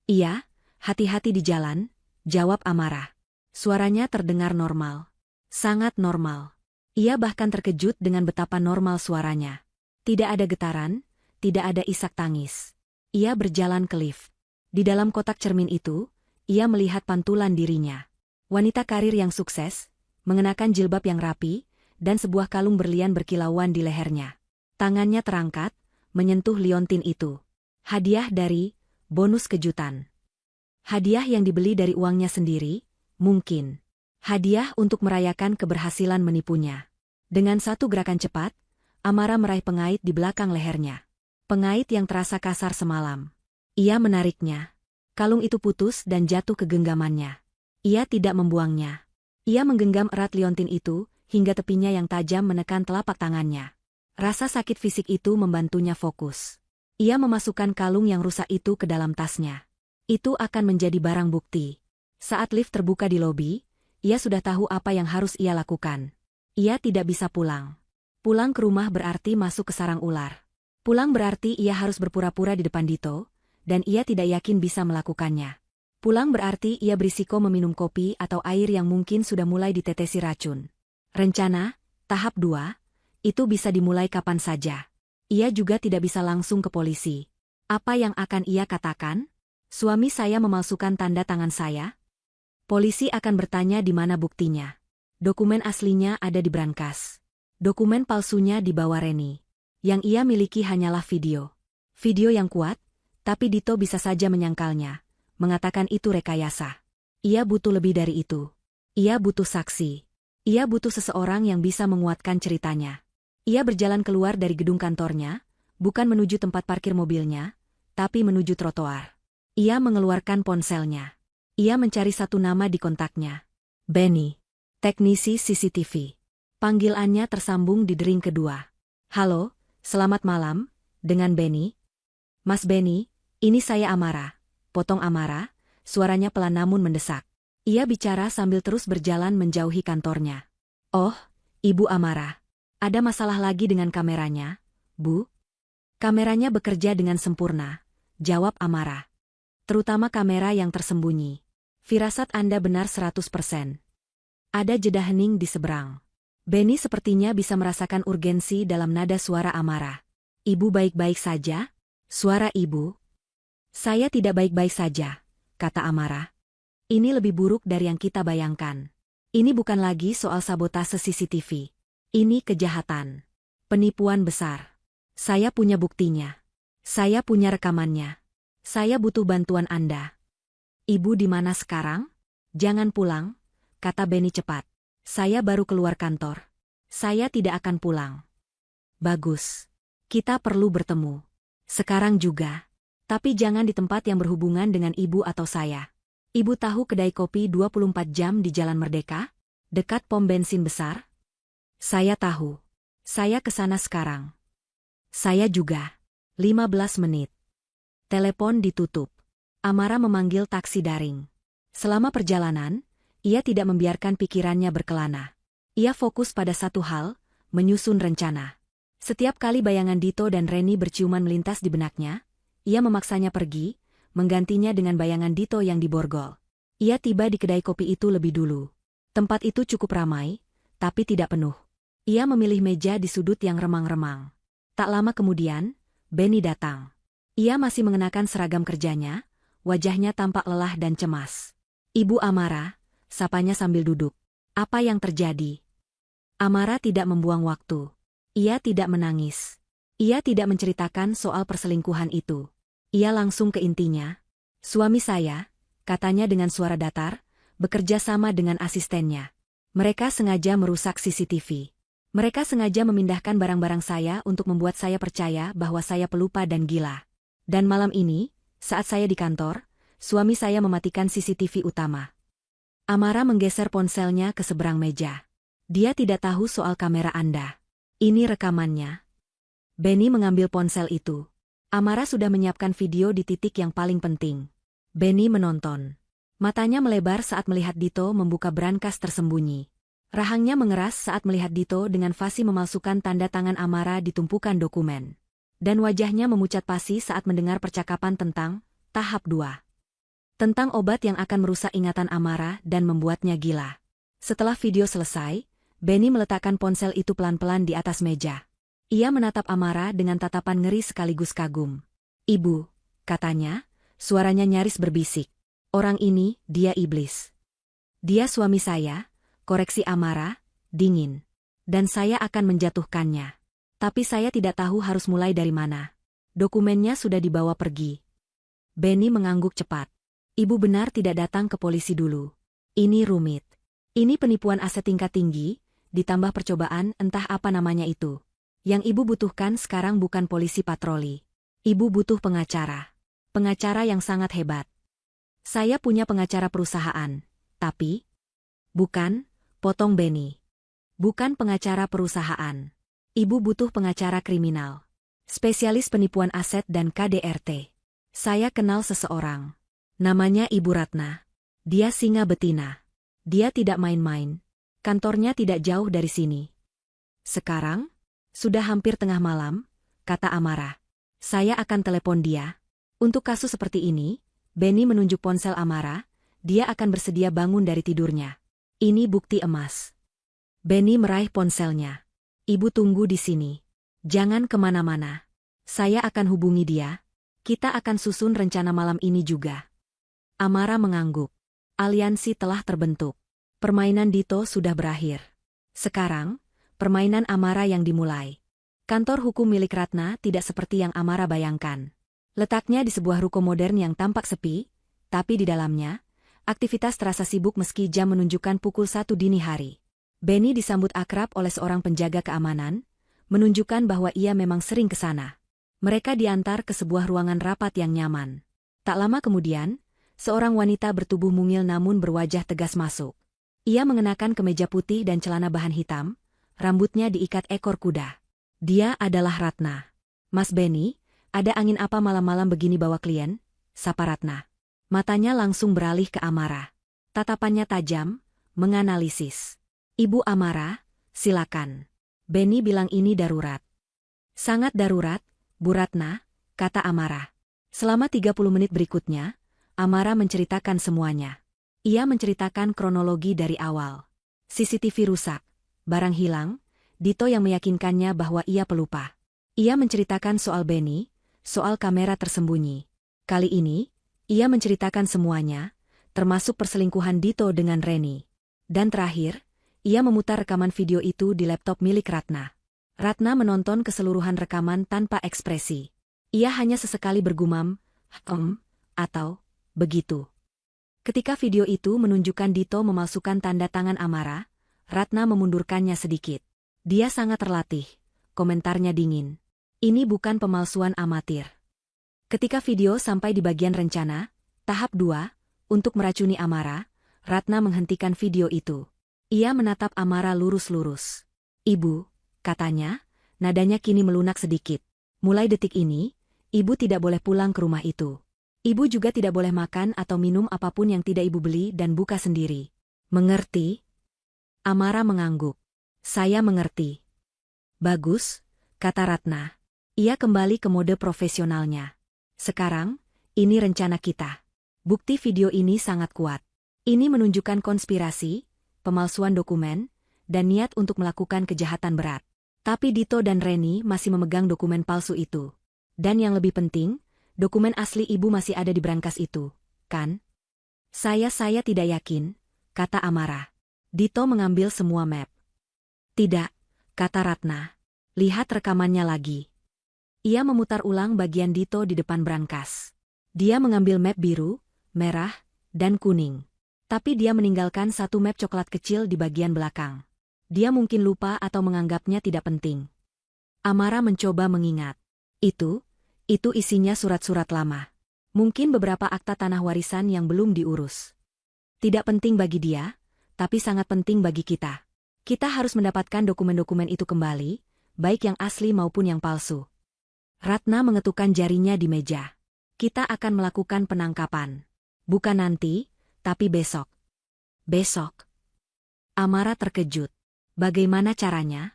Iya, hati-hati di jalan, jawab Amara. Suaranya terdengar normal. Sangat normal. Ia bahkan terkejut dengan betapa normal suaranya. Tidak ada getaran, tidak ada isak tangis. Ia berjalan ke lift. Di dalam kotak cermin itu, ia melihat pantulan dirinya. Wanita karir yang sukses, mengenakan jilbab yang rapi, dan sebuah kalung berlian berkilauan di lehernya. Tangannya terangkat, menyentuh liontin itu. Hadiah dari bonus kejutan. Hadiah yang dibeli dari uangnya sendiri, mungkin. Hadiah untuk merayakan keberhasilan menipunya. Dengan satu gerakan cepat, Amara meraih pengait di belakang lehernya. Pengait yang terasa kasar semalam. Ia menariknya. Kalung itu putus dan jatuh ke genggamannya. Ia tidak membuangnya. Ia menggenggam erat liontin itu, hingga tepinya yang tajam menekan telapak tangannya. Rasa sakit fisik itu membantunya fokus. Ia memasukkan kalung yang rusak itu ke dalam tasnya. Itu akan menjadi barang bukti. Saat lift terbuka di lobi, ia sudah tahu apa yang harus ia lakukan. Ia tidak bisa pulang. Pulang ke rumah berarti masuk ke sarang ular. Pulang berarti ia harus berpura-pura di depan Dito, dan ia tidak yakin bisa melakukannya. Pulang berarti ia berisiko meminum kopi atau air yang mungkin sudah mulai ditetesi racun. Rencana, tahap 2, itu bisa dimulai kapan saja. Ia juga tidak bisa langsung ke polisi. Apa yang akan ia katakan? Suami saya memalsukan tanda tangan saya? Polisi akan bertanya di mana buktinya. Dokumen aslinya ada di brankas. Dokumen palsunya dibawa Reni. Yang ia miliki hanyalah video. Video yang kuat, tapi Dito bisa saja menyangkalnya, mengatakan itu rekayasa. Ia butuh lebih dari itu. Ia butuh saksi. Ia butuh seseorang yang bisa menguatkan ceritanya. Ia berjalan keluar dari gedung kantornya, bukan menuju tempat parkir mobilnya, tapi menuju trotoar. Ia mengeluarkan ponselnya. Ia mencari satu nama di kontaknya. Benny. Teknisi CCTV. Panggilannya tersambung di dering kedua. Halo, selamat malam, dengan Benny. Mas Benny, ini saya Amara. Potong Amara, suaranya pelan namun mendesak. Ia bicara sambil terus berjalan menjauhi kantornya. Oh, Ibu Amara. Ada masalah lagi dengan kameranya, Bu? Kameranya bekerja dengan sempurna, jawab Amara. Terutama kamera yang tersembunyi. Firasat Anda benar 100%. Ada jeda hening di seberang. Benny sepertinya bisa merasakan urgensi dalam nada suara Amara. Ibu baik-baik saja? Suara ibu Saya tidak baik-baik saja, kata Amara. Ini lebih buruk dari yang kita bayangkan. Ini bukan lagi soal sabotase CCTV. Ini kejahatan. Penipuan besar. Saya punya buktinya. Saya punya rekamannya. Saya butuh bantuan Anda. Ibu di mana sekarang? Jangan pulang, kata Benny cepat. Saya baru keluar kantor. Saya tidak akan pulang. Bagus. Kita perlu bertemu. Sekarang juga. Tapi jangan di tempat yang berhubungan dengan ibu atau saya. Ibu tahu kedai kopi 24 jam di Jalan Merdeka? Dekat pom bensin besar? Saya tahu. Saya ke sana sekarang. Saya juga. 15 menit. Telepon ditutup. Amara memanggil taksi daring. Selama perjalanan, ia tidak membiarkan pikirannya berkelana. Ia fokus pada satu hal, menyusun rencana. Setiap kali bayangan Dito dan Reni berciuman melintas di benaknya, ia memaksanya pergi, menggantinya dengan bayangan Dito yang diborgol. Ia tiba di kedai kopi itu lebih dulu. Tempat itu cukup ramai, tapi tidak penuh. Ia memilih meja di sudut yang remang-remang. Tak lama kemudian, Benny datang. Ia masih mengenakan seragam kerjanya, wajahnya tampak lelah dan cemas. Ibu Amara, sapanya sambil duduk. Apa yang terjadi? Amara tidak membuang waktu. Ia tidak menangis. Ia tidak menceritakan soal perselingkuhan itu. Ia langsung ke intinya. Suami saya, katanya dengan suara datar, bekerja sama dengan asistennya. Mereka sengaja merusak CCTV. Mereka sengaja memindahkan barang-barang saya untuk membuat saya percaya bahwa saya pelupa dan gila. Dan malam ini, saat saya di kantor, suami saya mematikan CCTV utama. Amara menggeser ponselnya ke seberang meja. Dia tidak tahu soal kamera Anda. Ini rekamannya. Benny mengambil ponsel itu. Amara sudah menyiapkan video di titik yang paling penting. Benny menonton. Matanya melebar saat melihat Dito membuka brankas tersembunyi. Rahangnya mengeras saat melihat Dito dengan fasih memalsukan tanda tangan Amara di tumpukan dokumen. Dan wajahnya memucat pasi saat mendengar percakapan tentang tahap 2. Tentang obat yang akan merusak ingatan Amara dan membuatnya gila. Setelah video selesai, Benny meletakkan ponsel itu pelan-pelan di atas meja. Ia menatap Amara dengan tatapan ngeri sekaligus kagum. Ibu, katanya, suaranya nyaris berbisik. Orang ini, dia iblis. Dia suami saya, koreksi Amara, dingin. Dan saya akan menjatuhkannya. Tapi saya tidak tahu harus mulai dari mana. Dokumennya sudah dibawa pergi. Benny mengangguk cepat. Ibu benar tidak datang ke polisi dulu. Ini rumit. Ini penipuan aset tingkat tinggi, ditambah percobaan entah apa namanya itu. Yang ibu butuhkan sekarang bukan polisi patroli. Ibu butuh pengacara. Pengacara yang sangat hebat. Saya punya pengacara perusahaan, tapi... Bukan, potong Benny. Bukan pengacara perusahaan. Ibu butuh pengacara kriminal. Spesialis penipuan aset dan KDRT. Saya kenal seseorang. Namanya Ibu Ratna. Dia singa betina. Dia tidak main-main. Kantornya tidak jauh dari sini. Sekarang? Sudah hampir tengah malam, kata Amara. Saya akan telepon dia. Untuk kasus seperti ini, Benny menunjuk ponsel Amara, dia akan bersedia bangun dari tidurnya. Ini bukti emas. Benny meraih ponselnya. Ibu tunggu di sini. Jangan kemana-mana. Saya akan hubungi dia. Kita akan susun rencana malam ini juga. Amara mengangguk. Aliansi telah terbentuk. Permainan Dito sudah berakhir. Sekarang, permainan Amara yang dimulai. Kantor hukum milik Ratna tidak seperti yang Amara bayangkan. Letaknya di sebuah ruko modern yang tampak sepi, tapi di dalamnya, aktivitas terasa sibuk meski jam menunjukkan pukul 1 dini hari. Benny disambut akrab oleh seorang penjaga keamanan, menunjukkan bahwa ia memang sering ke sana. Mereka diantar ke sebuah ruangan rapat yang nyaman. Tak lama kemudian, seorang wanita bertubuh mungil namun berwajah tegas masuk. Ia mengenakan kemeja putih dan celana bahan hitam, rambutnya diikat ekor kuda. Dia adalah Ratna. Mas Benny, ada angin apa malam-malam begini bawa klien? Sapa Ratna. Matanya langsung beralih ke Amara. Tatapannya tajam, menganalisis. Ibu Amara, silakan. Benny bilang ini darurat. Sangat darurat, Bu Ratna, kata Amara. Selama 30 menit berikutnya, Amara menceritakan semuanya. Ia menceritakan kronologi dari awal. CCTV rusak, barang hilang, Dito yang meyakinkannya bahwa ia pelupa. Ia menceritakan soal Benny, soal kamera tersembunyi. Kali ini, ia menceritakan semuanya, termasuk perselingkuhan Dito dengan Reni. Dan terakhir, ia memutar rekaman video itu di laptop milik Ratna. Ratna menonton keseluruhan rekaman tanpa ekspresi. Ia hanya sesekali bergumam, atau, begitu. Ketika video itu menunjukkan Dito memalsukan tanda tangan Amara, Ratna memundurkannya sedikit. Dia sangat terlatih, komentarnya dingin. Ini bukan pemalsuan amatir. Ketika video sampai di bagian rencana, tahap 2, untuk meracuni Amara, Ratna menghentikan video itu. Ia menatap Amara lurus-lurus. "Ibu," katanya, nadanya kini melunak sedikit. "Mulai detik ini, ibu tidak boleh pulang ke rumah itu. Ibu juga tidak boleh makan atau minum apapun yang tidak ibu beli dan buka sendiri. Mengerti?" Amara mengangguk. "Saya mengerti." "Bagus," kata Ratna. Ia kembali ke mode profesionalnya. "Sekarang, ini rencana kita. Bukti video ini sangat kuat. Ini menunjukkan konspirasi, pemalsuan dokumen, dan niat untuk melakukan kejahatan berat. Tapi Dito dan Reni masih memegang dokumen palsu itu. Dan yang lebih penting, dokumen asli ibu masih ada di brankas itu, kan?" Saya tidak yakin," kata Amara. Dito mengambil semua map. "Tidak," kata Ratna. "Lihat rekamannya lagi." Ia memutar ulang bagian Dito di depan brankas. Dia mengambil map biru, merah, dan kuning. Tapi dia meninggalkan satu map coklat kecil di bagian belakang. Dia mungkin lupa atau menganggapnya tidak penting. Amara mencoba mengingat. Itu isinya surat-surat lama. Mungkin beberapa akta tanah warisan yang belum diurus. Tidak penting bagi dia, tapi sangat penting bagi kita. Kita harus mendapatkan dokumen-dokumen itu kembali, baik yang asli maupun yang palsu. Ratna mengetukkan jarinya di meja. "Kita akan melakukan penangkapan. Bukan nanti, tapi besok." "Besok?" Amara terkejut. "Bagaimana caranya?"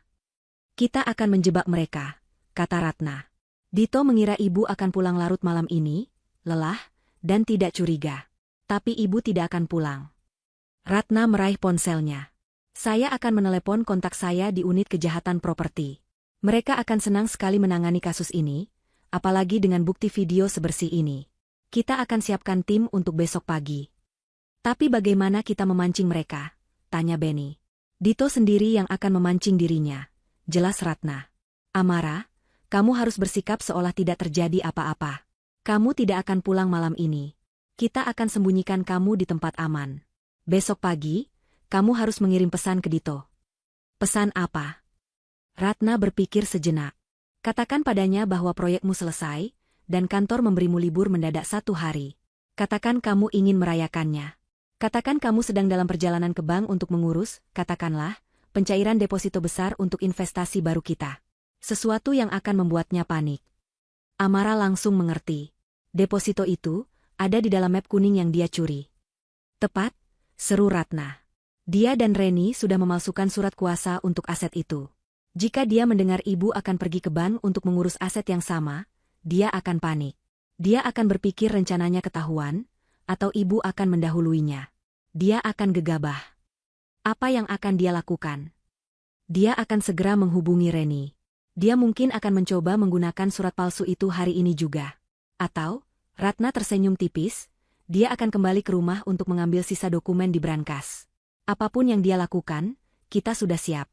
"Kita akan menjebak mereka," kata Ratna. "Dito mengira ibu akan pulang larut malam ini, lelah, dan tidak curiga. Tapi ibu tidak akan pulang." Ratna meraih ponselnya. "Saya akan menelepon kontak saya di unit kejahatan properti. Mereka akan senang sekali menangani kasus ini, apalagi dengan bukti video sebersih ini. Kita akan siapkan tim untuk besok pagi." "Tapi bagaimana kita memancing mereka?" tanya Benny. "Dito sendiri yang akan memancing dirinya," jelas Ratna. "Amara, kamu harus bersikap seolah tidak terjadi apa-apa. Kamu tidak akan pulang malam ini. Kita akan sembunyikan kamu di tempat aman. Besok pagi, kamu harus mengirim pesan ke Dito." "Pesan apa?" Ratna berpikir sejenak. "Katakan padanya bahwa proyekmu selesai, dan kantor memberimu libur mendadak 1 hari. Katakan kamu ingin merayakannya. Katakan kamu sedang dalam perjalanan ke bank untuk mengurus, katakanlah, pencairan deposito besar untuk investasi baru kita. Sesuatu yang akan membuatnya panik." Amara langsung mengerti. Deposito itu ada di dalam map kuning yang dia curi. "Tepat," seru Ratna. "Dia dan Reni sudah memalsukan surat kuasa untuk aset itu. Jika dia mendengar ibu akan pergi ke bank untuk mengurus aset yang sama, dia akan panik. Dia akan berpikir rencananya ketahuan, atau ibu akan mendahuluinya. Dia akan gegabah. Apa yang akan dia lakukan? Dia akan segera menghubungi Reni. Dia mungkin akan mencoba menggunakan surat palsu itu hari ini juga. Atau," Ratna tersenyum tipis, "dia akan kembali ke rumah untuk mengambil sisa dokumen di brankas. Apapun yang dia lakukan, kita sudah siap."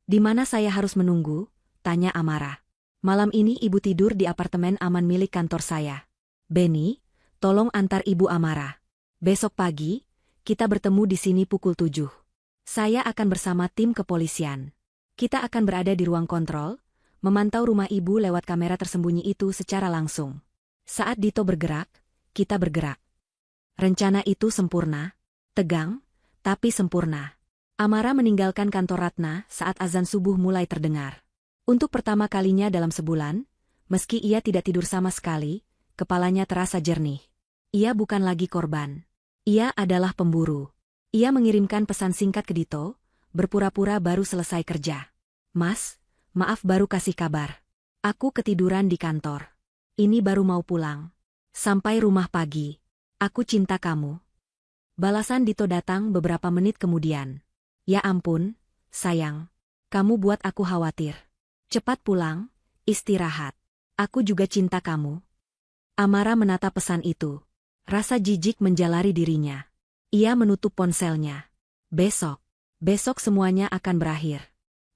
"Di mana saya harus menunggu?" tanya Amara. "Malam ini ibu tidur di apartemen aman milik kantor saya. Benny, tolong antar ibu Amara. Besok pagi, kita bertemu di sini pukul 7. Saya akan bersama tim kepolisian. Kita akan berada di ruang kontrol, memantau rumah ibu lewat kamera tersembunyi itu secara langsung. Saat Dito bergerak, kita bergerak." Rencana itu sempurna, tegang, tapi sempurna. Amara meninggalkan kantor Ratna saat azan subuh mulai terdengar. Untuk pertama kalinya dalam sebulan, meski ia tidak tidur sama sekali, kepalanya terasa jernih. Ia bukan lagi korban. Ia adalah pemburu. Ia mengirimkan pesan singkat ke Dito, berpura-pura baru selesai kerja. "Mas, maaf baru kasih kabar. Aku ketiduran di kantor. Ini baru mau pulang. Sampai rumah pagi. Aku cinta kamu." Balasan Dito datang beberapa menit kemudian. "Ya ampun, sayang. Kamu buat aku khawatir. Cepat pulang, istirahat. Aku juga cinta kamu." Amara menatap pesan itu. Rasa jijik menjalari dirinya. Ia menutup ponselnya. Besok semuanya akan berakhir.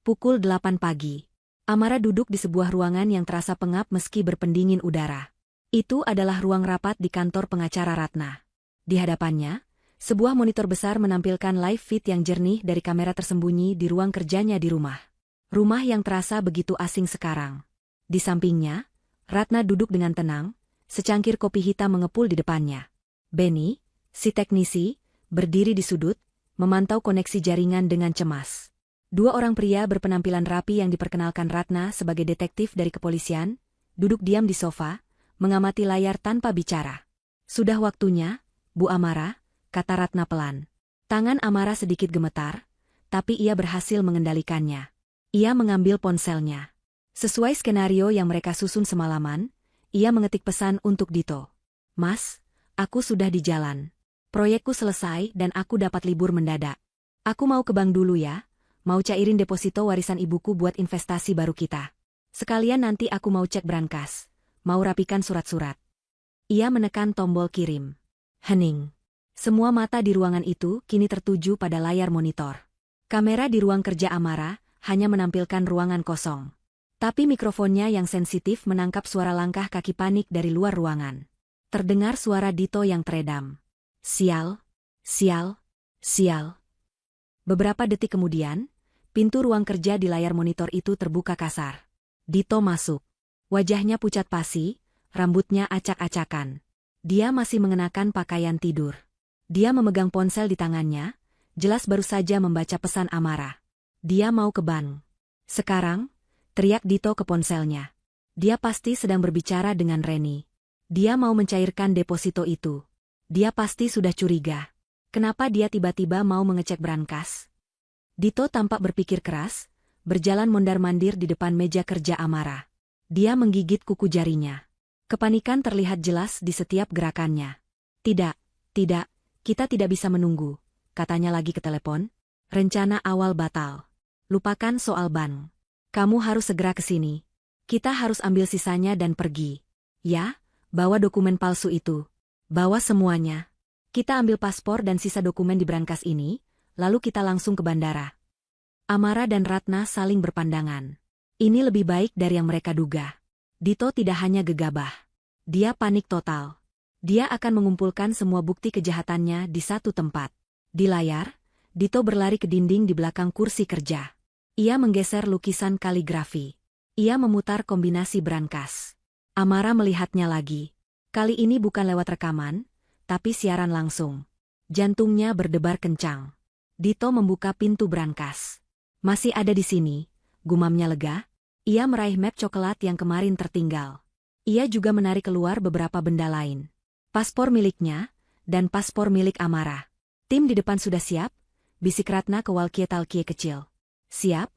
Pukul 8 pagi. Amara duduk di sebuah ruangan yang terasa pengap meski berpendingin udara. Itu adalah ruang rapat di kantor pengacara Ratna. Di hadapannya, sebuah monitor besar menampilkan live feed yang jernih dari kamera tersembunyi di ruang kerjanya di rumah. Rumah yang terasa begitu asing sekarang. Di sampingnya, Ratna duduk dengan tenang, secangkir kopi hitam mengepul di depannya. Benny, si teknisi, berdiri di sudut, memantau koneksi jaringan dengan cemas. Dua orang pria berpenampilan rapi yang diperkenalkan Ratna sebagai detektif dari kepolisian, duduk diam di sofa, mengamati layar tanpa bicara. Sudah waktunya, Bu Amara, kata Ratna pelan. Tangan Amara sedikit gemetar, tapi ia berhasil mengendalikannya. Ia mengambil ponselnya. Sesuai skenario yang mereka susun semalaman, ia mengetik pesan untuk Dito. Mas, aku sudah di jalan. Proyekku selesai dan aku dapat libur mendadak. Aku mau ke bank dulu ya, mau cairin deposito warisan ibuku buat investasi baru kita. Sekalian nanti aku mau cek brankas, mau rapikan surat-surat. Ia menekan tombol kirim. Hening. Semua mata di ruangan itu kini tertuju pada layar monitor. Kamera di ruang kerja Amara hanya menampilkan ruangan kosong. Tapi mikrofonnya yang sensitif menangkap suara langkah kaki panik dari luar ruangan. Terdengar suara Dito yang teredam. Sial. Beberapa detik kemudian, pintu ruang kerja di layar monitor itu terbuka kasar. Dito masuk. Wajahnya pucat pasi, rambutnya acak-acakan. Dia masih mengenakan pakaian tidur. Dia memegang ponsel di tangannya, jelas baru saja membaca pesan Amara. Dia mau ke bank. Sekarang, teriak Dito ke ponselnya. Dia pasti sedang berbicara dengan Reni. Dia mau mencairkan deposito itu. Dia pasti sudah curiga. Kenapa dia tiba-tiba mau mengecek brankas? Dito tampak berpikir keras, berjalan mondar-mandir di depan meja kerja Amara. Dia menggigit kuku jarinya. Kepanikan terlihat jelas di setiap gerakannya. Tidak, kita tidak bisa menunggu, katanya lagi ke telepon. Rencana awal batal. Lupakan soal bank. Kamu harus segera ke sini. Kita harus ambil sisanya dan pergi. Ya, bawa dokumen palsu itu. Bawa semuanya. Kita ambil paspor dan sisa dokumen di brankas ini, lalu kita langsung ke bandara. Amara dan Ratna saling berpandangan. Ini lebih baik dari yang mereka duga. Dito tidak hanya gegabah. Dia panik total. Dia akan mengumpulkan semua bukti kejahatannya di satu tempat. Di layar, Dito berlari ke dinding di belakang kursi kerja. Ia menggeser lukisan kaligrafi. Ia memutar kombinasi brankas. Amara melihatnya lagi. Kali ini bukan lewat rekaman, tapi siaran langsung. Jantungnya berdebar kencang. Dito membuka pintu brankas. Masih ada di sini, gumamnya lega. Ia meraih map coklat yang kemarin tertinggal. Ia juga menarik keluar beberapa benda lain. Paspor miliknya, dan paspor milik Amara. Tim di depan sudah siap, bisik Ratna ke walkie-talkie kecil. Siap,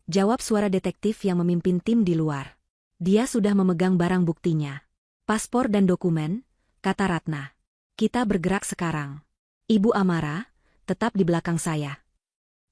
jawab suara detektif yang memimpin tim di luar. Dia sudah memegang barang buktinya. Paspor dan dokumen, kata Ratna. Kita bergerak sekarang. Ibu Amara, tetap di belakang saya.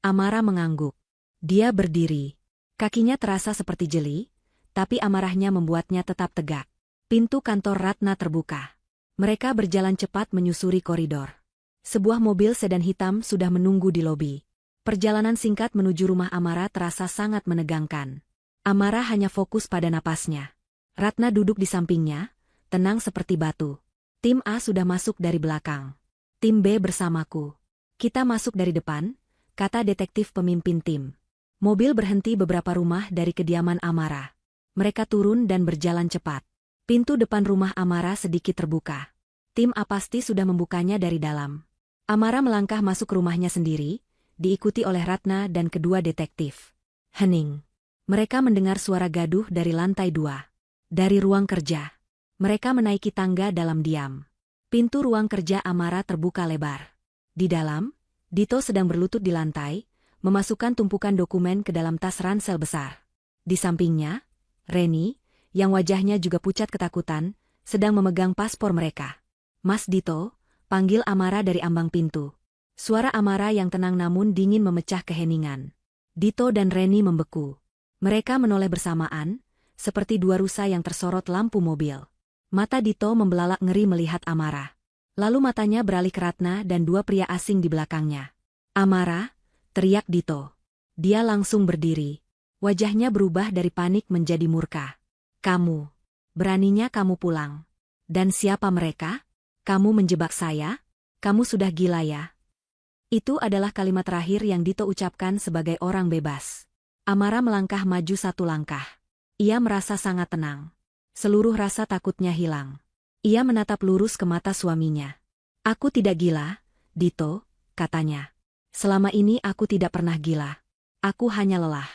Amara mengangguk. Dia berdiri. Kakinya terasa seperti jeli, tapi amarahnya membuatnya tetap tegak. Pintu kantor Ratna terbuka. Mereka berjalan cepat menyusuri koridor. Sebuah mobil sedan hitam sudah menunggu di lobi. Perjalanan singkat menuju rumah Amara terasa sangat menegangkan. Amara hanya fokus pada napasnya. Ratna duduk di sampingnya, tenang seperti batu. Tim A sudah masuk dari belakang. Tim B bersamaku. Kita masuk dari depan, kata detektif pemimpin tim. Mobil berhenti beberapa rumah dari kediaman Amara. Mereka turun dan berjalan cepat. Pintu depan rumah Amara sedikit terbuka. Tim A pasti sudah membukanya dari dalam. Amara melangkah masuk ke rumahnya sendiri, diikuti oleh Ratna dan kedua detektif. Hening. Mereka mendengar suara gaduh dari lantai 2. Dari ruang kerja. Mereka menaiki tangga dalam diam. Pintu ruang kerja Amara terbuka lebar. Di dalam, Dito sedang berlutut di lantai, memasukkan tumpukan dokumen ke dalam tas ransel besar. Di sampingnya, Reni, yang wajahnya juga pucat ketakutan, sedang memegang paspor mereka. Mas Dito, panggil Amara dari ambang pintu. Suara Amara yang tenang namun dingin memecah keheningan. Dito dan Reni membeku. Mereka menoleh bersamaan, seperti dua rusa yang tersorot lampu mobil. Mata Dito membelalak ngeri melihat Amara. Lalu matanya beralih ke Ratna dan dua pria asing di belakangnya. "Amara!" teriak Dito. Dia langsung berdiri. Wajahnya berubah dari panik menjadi murka. "Kamu! Beraninya kamu pulang. Dan siapa mereka? Kamu menjebak saya? Kamu sudah gila ya?" Itu adalah kalimat terakhir yang Dito ucapkan sebagai orang bebas. Amara melangkah maju satu langkah. Ia merasa sangat tenang. Seluruh rasa takutnya hilang. Ia menatap lurus ke mata suaminya. "Aku tidak gila, Dito," katanya. "Selama ini aku tidak pernah gila. Aku hanya lelah.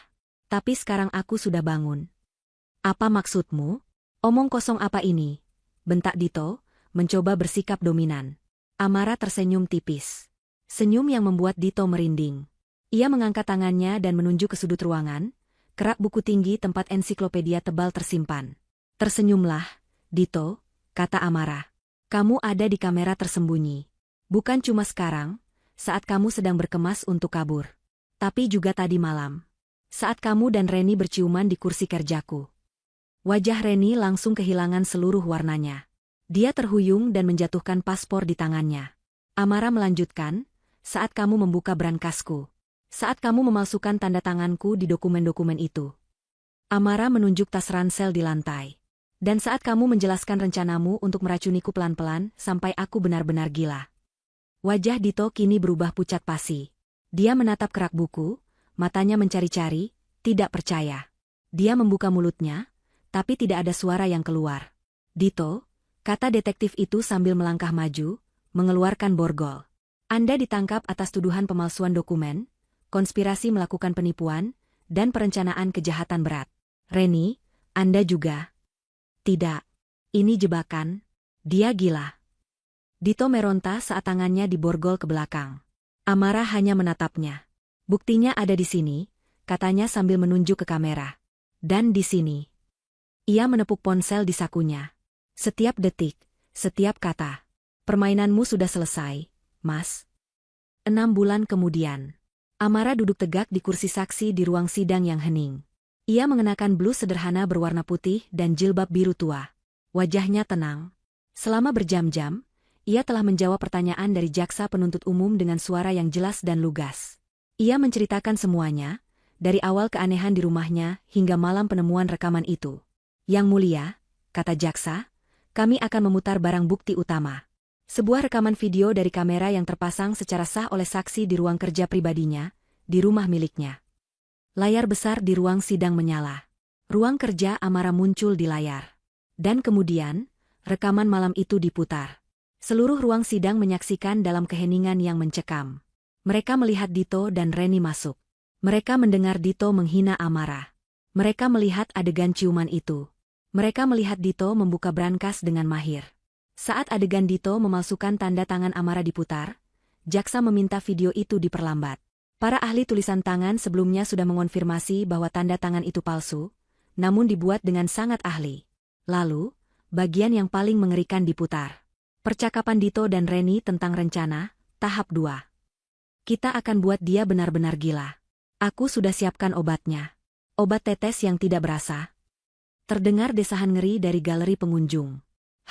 Tapi sekarang aku sudah bangun." "Apa maksudmu? Omong kosong apa ini?" bentak Dito, mencoba bersikap dominan. Amara tersenyum tipis. Senyum yang membuat Dito merinding. Ia mengangkat tangannya dan menunjuk ke sudut ruangan, kerak buku tinggi tempat ensiklopedia tebal tersimpan. "Tersenyumlah, Dito," kata Amara. "Kamu ada di kamera tersembunyi. Bukan cuma sekarang, saat kamu sedang berkemas untuk kabur. Tapi juga tadi malam. Saat kamu dan Reni berciuman di kursi kerjaku." Wajah Reni langsung kehilangan seluruh warnanya. Dia terhuyung dan menjatuhkan paspor di tangannya. Amara melanjutkan, "Saat kamu membuka berangkasku. Saat kamu memalsukan tanda tanganku di dokumen-dokumen itu." Amara menunjuk tas ransel di lantai. "Dan saat kamu menjelaskan rencanamu untuk meracuniku pelan-pelan sampai aku benar-benar gila." Wajah Dito kini berubah pucat pasi. Dia menatap kerak buku, matanya mencari-cari, tidak percaya. Dia membuka mulutnya, tapi tidak ada suara yang keluar. "Dito," kata detektif itu sambil melangkah maju, mengeluarkan borgol. "Anda ditangkap atas tuduhan pemalsuan dokumen, konspirasi melakukan penipuan, dan perencanaan kejahatan berat. Reni, Anda juga." "Tidak. Ini jebakan. Dia gila." Dito meronta saat tangannya diborgol ke belakang. Amara hanya menatapnya. "Buktinya ada di sini," katanya sambil menunjuk ke kamera. "Dan di sini." Ia menepuk ponsel di sakunya. "Setiap detik, setiap kata. Permainanmu sudah selesai, Mas." 6 bulan kemudian. Amara duduk tegak di kursi saksi di ruang sidang yang hening. Ia mengenakan blus sederhana berwarna putih dan jilbab biru tua. Wajahnya tenang. Selama berjam-jam, ia telah menjawab pertanyaan dari jaksa penuntut umum dengan suara yang jelas dan lugas. Ia menceritakan semuanya, dari awal keanehan di rumahnya hingga malam penemuan rekaman itu. "Yang mulia," kata jaksa, "kami akan memutar barang bukti utama. Sebuah rekaman video dari kamera yang terpasang secara sah oleh saksi di ruang kerja pribadinya, di rumah miliknya." Layar besar di ruang sidang menyala. Ruang kerja Amara muncul di layar. Dan kemudian, rekaman malam itu diputar. Seluruh ruang sidang menyaksikan dalam keheningan yang mencekam. Mereka melihat Dito dan Reni masuk. Mereka mendengar Dito menghina Amara. Mereka melihat adegan ciuman itu. Mereka melihat Dito membuka brankas dengan mahir. Saat adegan Dito memalsukan tanda tangan Amara diputar, jaksa meminta video itu diperlambat. Para ahli tulisan tangan sebelumnya sudah mengonfirmasi bahwa tanda tangan itu palsu, namun dibuat dengan sangat ahli. Lalu, bagian yang paling mengerikan diputar. Percakapan Dito dan Reni tentang rencana, tahap 2. "Kita akan buat dia benar-benar gila. Aku sudah siapkan obatnya. Obat tetes yang tidak berasa." Terdengar desahan ngeri dari galeri pengunjung.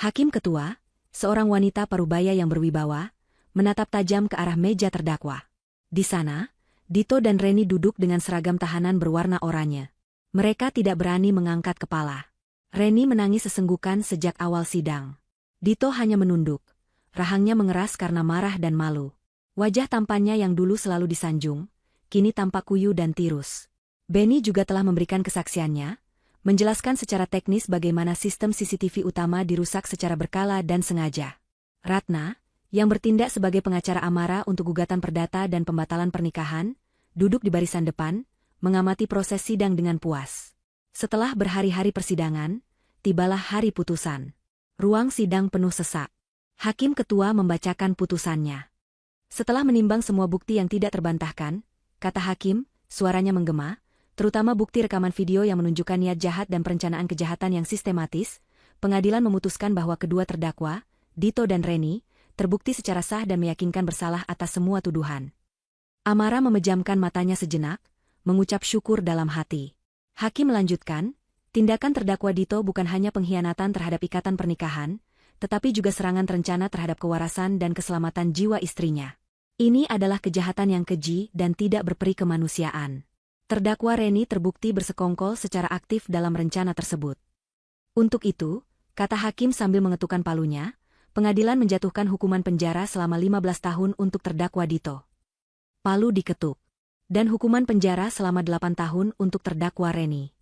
Hakim ketua, seorang wanita parubaya yang berwibawa, menatap tajam ke arah meja terdakwa. Di sana, Dito dan Reni duduk dengan seragam tahanan berwarna oranye. Mereka tidak berani mengangkat kepala. Reni menangis sesenggukan sejak awal sidang. Dito hanya menunduk. Rahangnya mengeras karena marah dan malu. Wajah tampannya yang dulu selalu disanjung, kini tampak kuyu dan tirus. Benny juga telah memberikan kesaksiannya, menjelaskan secara teknis bagaimana sistem CCTV utama dirusak secara berkala dan sengaja. Ratna, yang bertindak sebagai pengacara Amara untuk gugatan perdata dan pembatalan pernikahan, duduk di barisan depan, mengamati proses sidang dengan puas. Setelah berhari-hari persidangan, tibalah hari putusan. Ruang sidang penuh sesak. Hakim ketua membacakan putusannya. Setelah menimbang semua bukti yang tidak terbantahkan, kata hakim, suaranya menggema, terutama bukti rekaman video yang menunjukkan niat jahat dan perencanaan kejahatan yang sistematis, pengadilan memutuskan bahwa kedua terdakwa, Dito dan Reni, terbukti secara sah dan meyakinkan bersalah atas semua tuduhan. Amara memejamkan matanya sejenak, mengucap syukur dalam hati. Hakim melanjutkan, Tindakan terdakwa Dito bukan hanya pengkhianatan terhadap ikatan pernikahan, tetapi juga serangan terencana terhadap kewarasan dan keselamatan jiwa istrinya. Ini adalah kejahatan yang keji dan tidak berperi kemanusiaan. Terdakwa Reni terbukti bersekongkol secara aktif dalam rencana tersebut. Untuk itu, kata hakim sambil mengetukkan palunya, pengadilan menjatuhkan hukuman penjara selama 15 tahun untuk terdakwa Dito. Palu diketuk. Dan hukuman penjara selama 8 tahun untuk terdakwa Reni.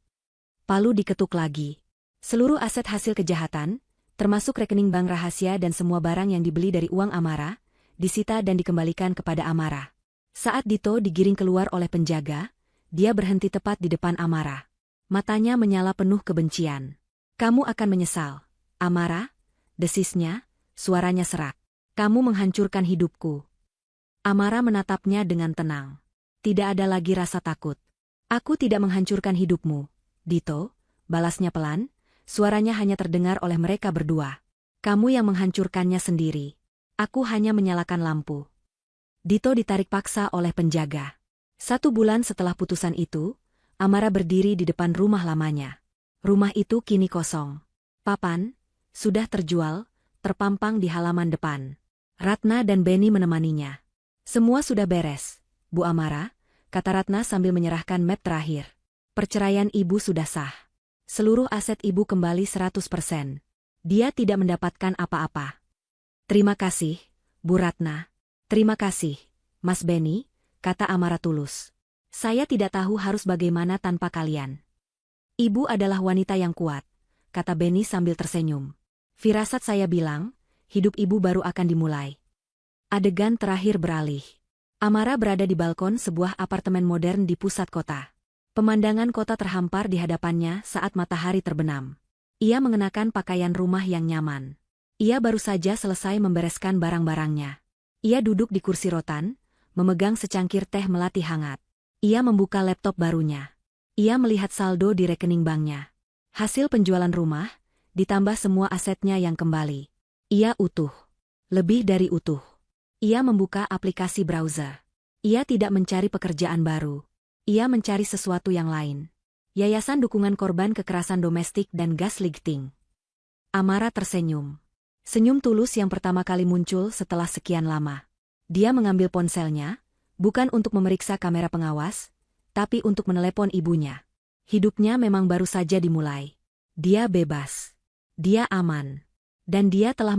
Palu diketuk lagi. Seluruh aset hasil kejahatan, termasuk rekening bank rahasia dan semua barang yang dibeli dari uang Amara, disita dan dikembalikan kepada Amara. Saat Dito digiring keluar oleh penjaga, dia berhenti tepat di depan Amara. Matanya menyala penuh kebencian. "Kamu akan menyesal, Amara," desisnya, suaranya serak. "Kamu menghancurkan hidupku." Amara menatapnya dengan tenang. Tidak ada lagi rasa takut. "Aku tidak menghancurkan hidupmu, Dito," balasnya pelan, suaranya hanya terdengar oleh mereka berdua. "Kamu yang menghancurkannya sendiri. Aku hanya menyalakan lampu." Dito ditarik paksa oleh penjaga. 1 bulan setelah putusan itu, Amara berdiri di depan rumah lamanya. Rumah itu kini kosong. Papan, sudah terjual, terpampang di halaman depan. Ratna dan Beni menemaninya. "Semua sudah beres, Bu Amara," kata Ratna sambil menyerahkan map terakhir. "Perceraian ibu sudah sah. Seluruh aset ibu kembali 100%. Dia tidak mendapatkan apa-apa." "Terima kasih, Bu Ratna." "Terima kasih, Mas Beni," kata Amara tulus. "Saya tidak tahu harus bagaimana tanpa kalian." "Ibu adalah wanita yang kuat," kata Beni sambil tersenyum. "Firasat saya bilang, hidup ibu baru akan dimulai." Adegan terakhir beralih. Amara berada di balkon sebuah apartemen modern di pusat kota. Pemandangan kota terhampar di hadapannya saat matahari terbenam. Ia mengenakan pakaian rumah yang nyaman. Ia baru saja selesai membereskan barang-barangnya. Ia duduk di kursi rotan, memegang secangkir teh melati hangat. Ia membuka laptop barunya. Ia melihat saldo di rekening banknya. Hasil penjualan rumah, ditambah semua asetnya yang kembali. Ia utuh. Lebih dari utuh. Ia membuka aplikasi browser. Ia tidak mencari pekerjaan baru. Ia mencari sesuatu yang lain. Yayasan Dukungan Korban Kekerasan Domestik dan Gaslighting. Amara tersenyum. Senyum tulus yang pertama kali muncul setelah sekian lama. Dia mengambil ponselnya, bukan untuk memeriksa kamera pengawas, tapi untuk menelepon ibunya. Hidupnya memang baru saja dimulai. Dia bebas. Dia aman. Dan dia telah